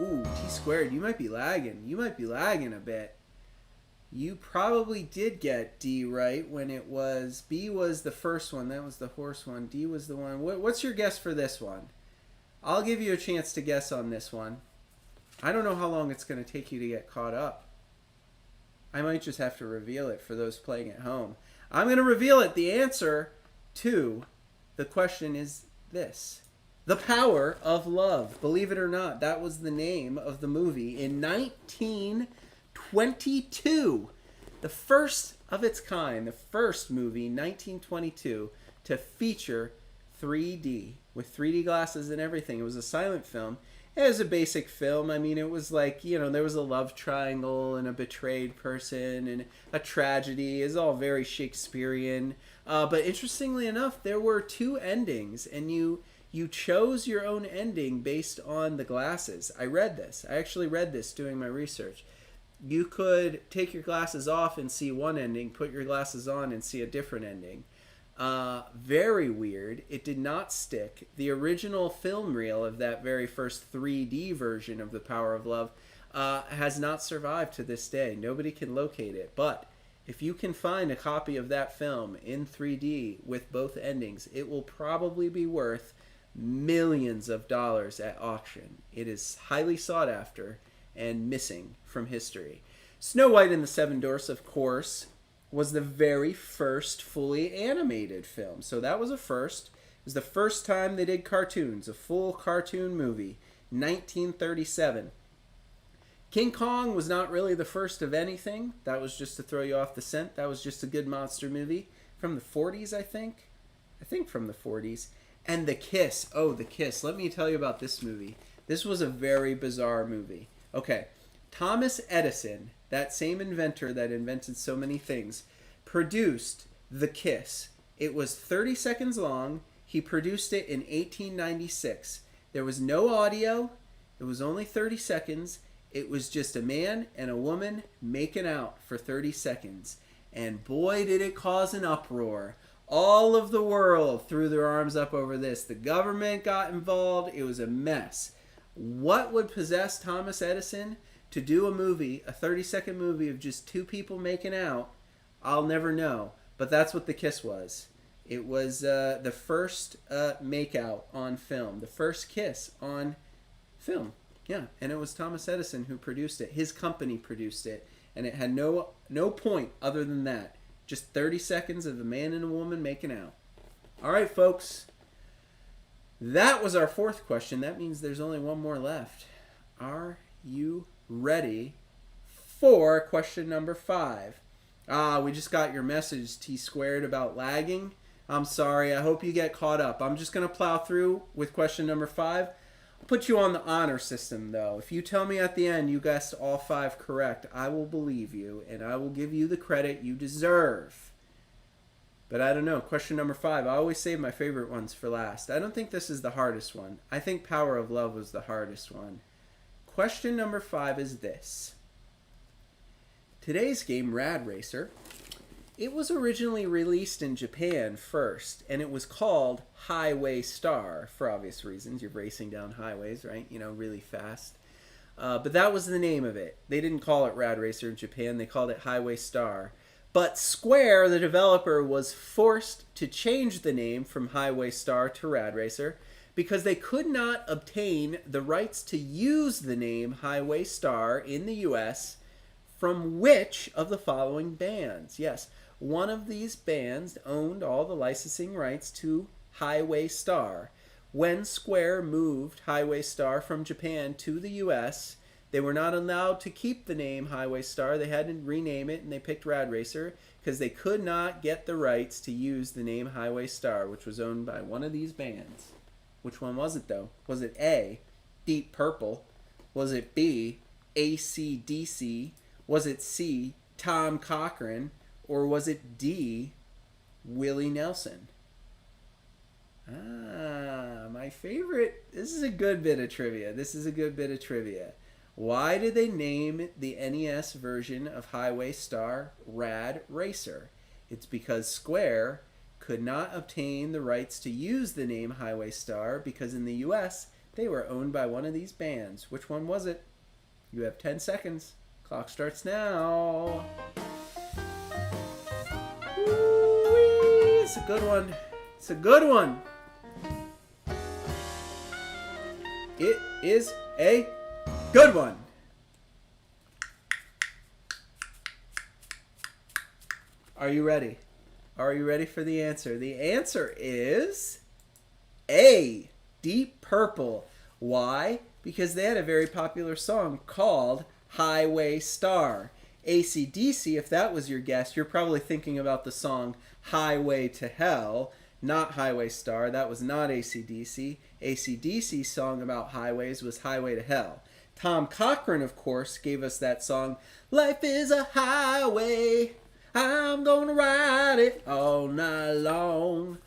Ooh, T-squared, you might be lagging. You might be lagging a bit. You probably did get D right when it was... B was the first one. That was the horse one. D was the one... What's your guess for this one? I'll give you a chance to guess on this one. I don't know how long it's going to take you to get caught up. I might just have to reveal it for those playing at home. I'm going to reveal it. The answer to the question is this. The Power of Love. Believe it or not, that was the name of the movie in 1922. The first of its kind, the first movie, 1922, to feature 3D, with 3D glasses and everything. It was a silent film. It was a basic film. I mean, it was like, you know, there was a love triangle and a betrayed person and a tragedy. It's all very Shakespearean. But interestingly enough, there were 2 endings, and you chose your own ending based on the glasses. I read this. I actually read this doing my research. You could take your glasses off and see one ending, put your glasses on and see a different ending. Very weird. It did not stick. The original film reel of that very first 3D version of The Power of Love has not survived to this day. Nobody can locate it. But if you can find a copy of that film in 3D with both endings, it will probably be worth millions of dollars at auction. It is highly sought after and missing from history. Snow White and the Seven Dwarfs, of course, was the very first fully animated film. So that was a first. It was the first time they did cartoons, a full cartoon movie, 1937. King Kong was not really the first of anything. That was just to throw you off the scent. That was just a good monster movie from the 40s, I think. I think from the 40s. And The Kiss. Oh, The Kiss. Let me tell you about this movie. This was a very bizarre movie. Okay, Thomas Edison, that same inventor that invented so many things, produced The Kiss. It was 30 seconds long. He produced it in 1896. There was no audio. It was only 30 seconds. It was just a man and a woman making out for 30 seconds. And boy, did it cause an uproar. All of the world threw their arms up over this. The government got involved. It was a mess. What would possess Thomas Edison to do a movie, a 30-second movie of just 2 people making out? I'll never know. But that's what The Kiss was. It was the first make-out on film. The first kiss on film. Yeah, and it was Thomas Edison who produced it. His company produced it. and it had no point other than that. Just 30 seconds of a man and a woman making out. All right, folks. That was our fourth question. That means there's only one more left. Are you ready for question number 5? We just got your message, T squared, about lagging. I'm sorry. I hope you get caught up. I'm just going to plow through with question number 5. I'll put you on the honor system, though. If you tell me at the end you guessed all 5 correct, I will believe you, and I will give you the credit you deserve. But I don't know. Question number 5. I always save my favorite ones for last. I don't think this is the hardest one. I think Power of Love was the hardest one. Question number 5 is this. Today's game, Rad Racer, it was originally released in Japan first, and it was called Highway Star, for obvious reasons. You're racing down highways, right? You know, really fast. But that was the name of it. They didn't call it Rad Racer in Japan. They called it Highway Star. But Square, the developer, was forced to change the name from Highway Star to Rad Racer because they could not obtain the rights to use the name Highway Star in the US from which of the following bands? Yes, one of these bands owned all the licensing rights to Highway Star. When Square moved Highway Star from Japan to the US, they were not allowed to keep the name Highway Star. They had to rename it, and they picked Rad Racer because they could not get the rights to use the name Highway Star, which was owned by one of these bands. Which one was it, though? Was it A, Deep Purple? Was it B, AC/DC? Was it C, Tom Cochrane? Or was it D, Willie Nelson? My favorite. This is a good bit of trivia. Why did they name the NES version of Highway Star Rad Racer? It's because Square could not obtain the rights to use the name Highway Star because in the US they were owned by one of these bands. Which one was it? You have 10 seconds. Clock starts now. Woo-wee. It's a good one. It is a good one. Are you ready? Are you ready for the answer? The answer is A, Deep Purple. Why? Because they had a very popular song called Highway Star. AC/DC, if that was your guess, you're probably thinking about the song Highway to Hell, not Highway Star. That was not AC/DC. AC/DC's song about highways was Highway to Hell. Tom Cochrane, of course, gave us that song, Life is a Highway, I'm gonna ride it all night long.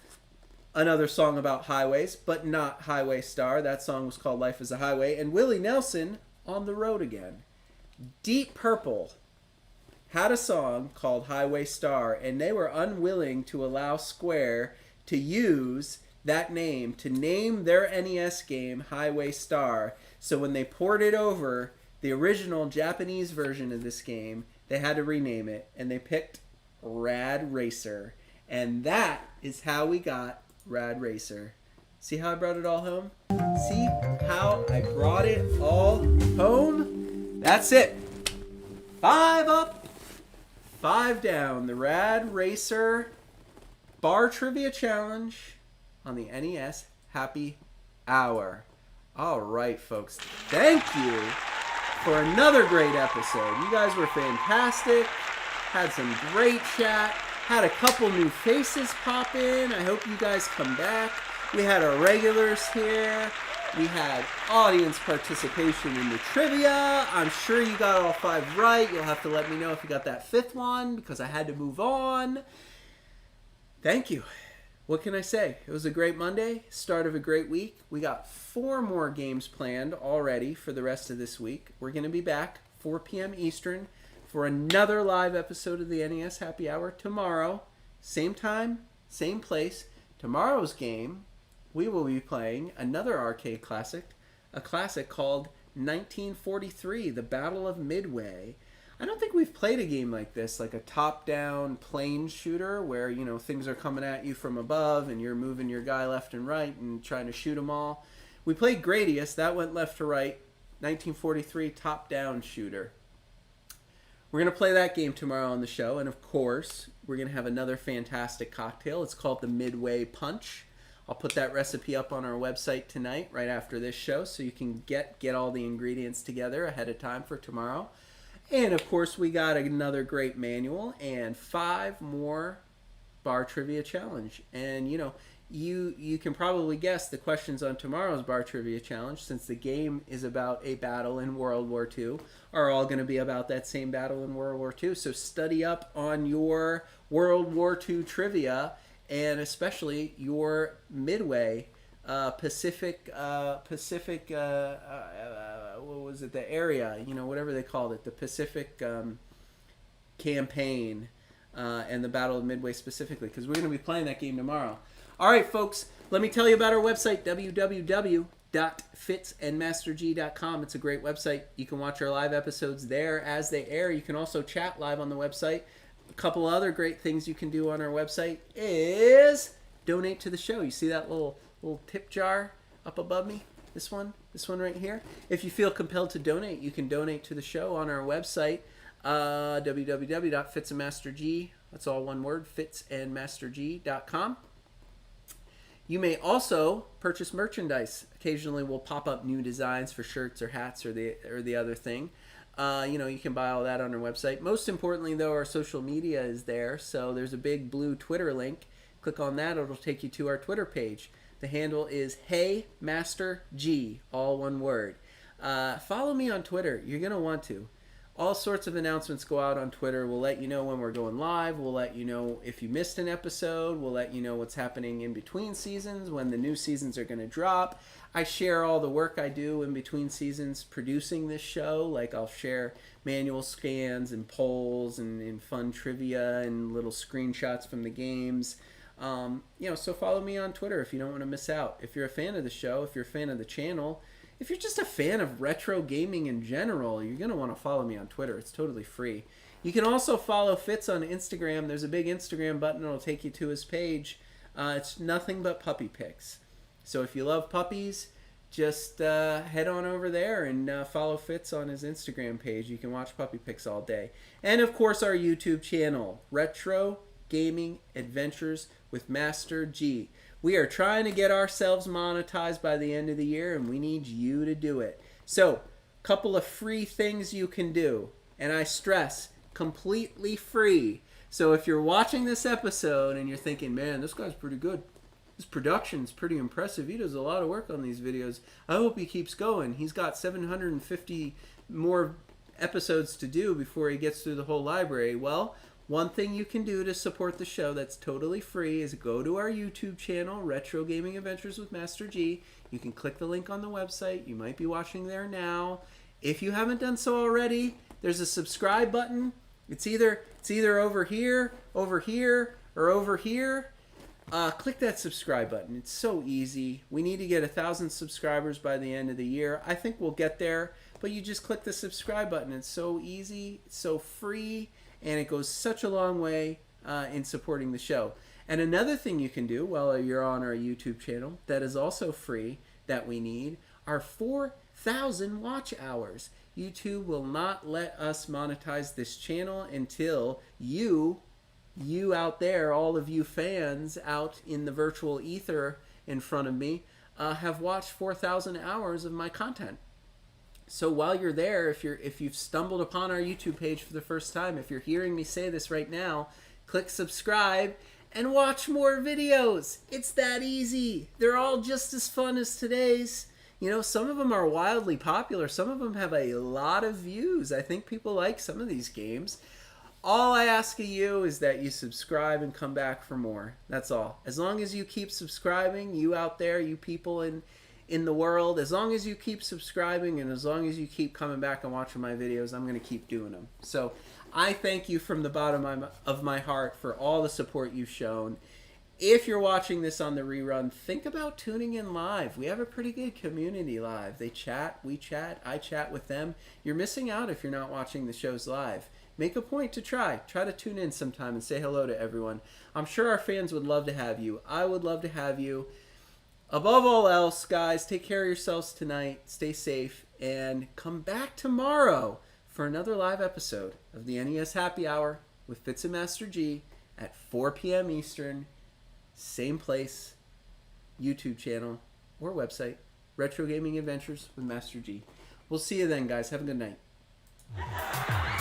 Another song about highways, but not Highway Star. That song was called Life is a Highway. And Willie Nelson, On the Road Again. Deep Purple had a song called Highway Star, and they were unwilling to allow Square to use that name, to name their NES game Highway Star. So when they ported over the original Japanese version of this game, they had to rename it, and they picked Rad Racer. And that is how we got Rad Racer. See how I brought it all home? See how I brought it all home? That's it. 5 up, 5 down. The Rad Racer Bar Trivia Challenge on the NES Happy Hour. All right, folks. Thank you for another great episode. You guys were fantastic. Had some great chat. Had a couple new faces pop in. I hope you guys come back. We had our regulars here. We had audience participation in the trivia. I'm sure you got all 5 right. You'll have to let me know if you got that 5th one because I had to move on. Thank you. What can I say? It was a great Monday, start of a great week. We got 4 more games planned already for the rest of this week. We're going to be back 4 p.m. Eastern for another live episode of the NES Happy Hour tomorrow. Same time, same place. Tomorrow's game, we will be playing another arcade classic, a classic called 1943, The Battle of Midway. I don't think we've played a game like this, like a top-down plane shooter where, you know, things are coming at you from above and you're moving your guy left and right and trying to shoot them all. We played Gradius. That went left to right. 1943 top-down shooter. We're going to play that game tomorrow on the show. And, of course, we're going to have another fantastic cocktail. It's called the Midway Punch. I'll put that recipe up on our website tonight right after this show so you can get all the ingredients together ahead of time for tomorrow. And, of course, we got another great manual and 5 more bar trivia challenge. And, you know, you can probably guess the questions on tomorrow's bar trivia challenge, since the game is about a battle in World War II, are all going to be about that same battle in World War II. So study up on your World War II trivia, and especially your Midway Pacific what was it, the area, you know, whatever they called it, the Pacific campaign, and the Battle of Midway specifically, because we're going to be playing that game tomorrow. All right, folks, let me tell you about our website, www.fitsandmasterg.com. It's a great website. You can watch our live episodes there as they air. You can also chat live on the website. A couple other great things you can do on our website is donate to the show. You see that little tip jar up above me? This one right here. If you feel compelled to donate, you can donate to the show on our website, www.fitsandmasterg. That's all one word, fitsandmasterg.com. You may also purchase merchandise. Occasionally we'll pop up new designs for shirts or hats or the other thing. You know, you can buy all that on our website. Most importantly, though, our social media is there. So there's a big blue Twitter link. Click on that. It'll take you to our Twitter page. The handle is Hey Master G, all one word. Follow me on Twitter. You're going to want to. All sorts of announcements go out on Twitter. We'll let you know when we're going live. We'll let you know if you missed an episode. We'll let you know what's happening in between seasons, when the new seasons are going to drop. I share all the work I do in between seasons producing this show. Like, I'll share manual scans and polls and fun trivia and little screenshots from the games. You know, so follow me on Twitter if you don't want to miss out. If you're a fan of the show, if you're a fan of the channel, if you're just a fan of retro gaming in general, you're going to want to follow me on Twitter. It's totally free. You can also follow Fitz on Instagram. There's a big Instagram button that'll take you to his page. It's nothing but puppy pics. So if you love puppies, just head on over there and follow Fitz on his Instagram page. You can watch puppy pics all day. And, of course, our YouTube channel, Retro Gaming Adventures with Master G. We are trying to get ourselves monetized by the end of the year, and we need you to do it. So, a couple of free things you can do, and I stress, completely free. So if you're watching this episode and you're thinking, man, this guy's pretty good. His production's pretty impressive. He does a lot of work on these videos. I hope he keeps going. He's got 750 more episodes to do before he gets through the whole library. Well, one thing you can do to support the show that's totally free is go to our YouTube channel, Retro Gaming Adventures with Master G. You can click the link on the website. You might be watching there now. If you haven't done so already, there's a subscribe button. It's either over here, or over here. Click that subscribe button. It's so easy. We need to get 1,000 subscribers by the end of the year. I think we'll get there, but you just click the subscribe button. It's so easy, it's so free, and it goes such a long way in supporting the show. And another thing you can do while you're on our YouTube channel that is also free that we need are 4,000 watch hours. YouTube will not let us monetize this channel until you out there, all of you fans out in the virtual ether in front of me, have watched 4,000 hours of my content. So while you're there, if you've stumbled upon our YouTube page for the first time, if you're hearing me say this right now, click subscribe and watch more videos. It's that easy. They're all just as fun as today's. You know, some of them are wildly popular. Some of them have a lot of views. I think people like some of these games. All I ask of you is that you subscribe and come back for more. That's all. As long as you keep subscribing, you out there, you people in the world, as long as you keep subscribing and as long as you keep coming back and watching my videos, I'm going to keep doing them. So I thank you from the bottom of my heart for all the support you've shown. If you're watching this on the rerun, think about tuning in live. We have a pretty good community live. They chat, we chat, I chat with them. You're missing out if you're not watching the shows live. Make a point to try to tune in sometime and say hello to everyone. I'm sure our fans would love to have you. I would love to have you. Above all else, guys, take care of yourselves tonight. Stay safe and come back tomorrow for another live episode of the NES Happy Hour with Fitz and Master G at 4 p.m. Eastern. Same place, YouTube channel or website, Retro Gaming Adventures with Master G. We'll see you then, guys. Have a good night.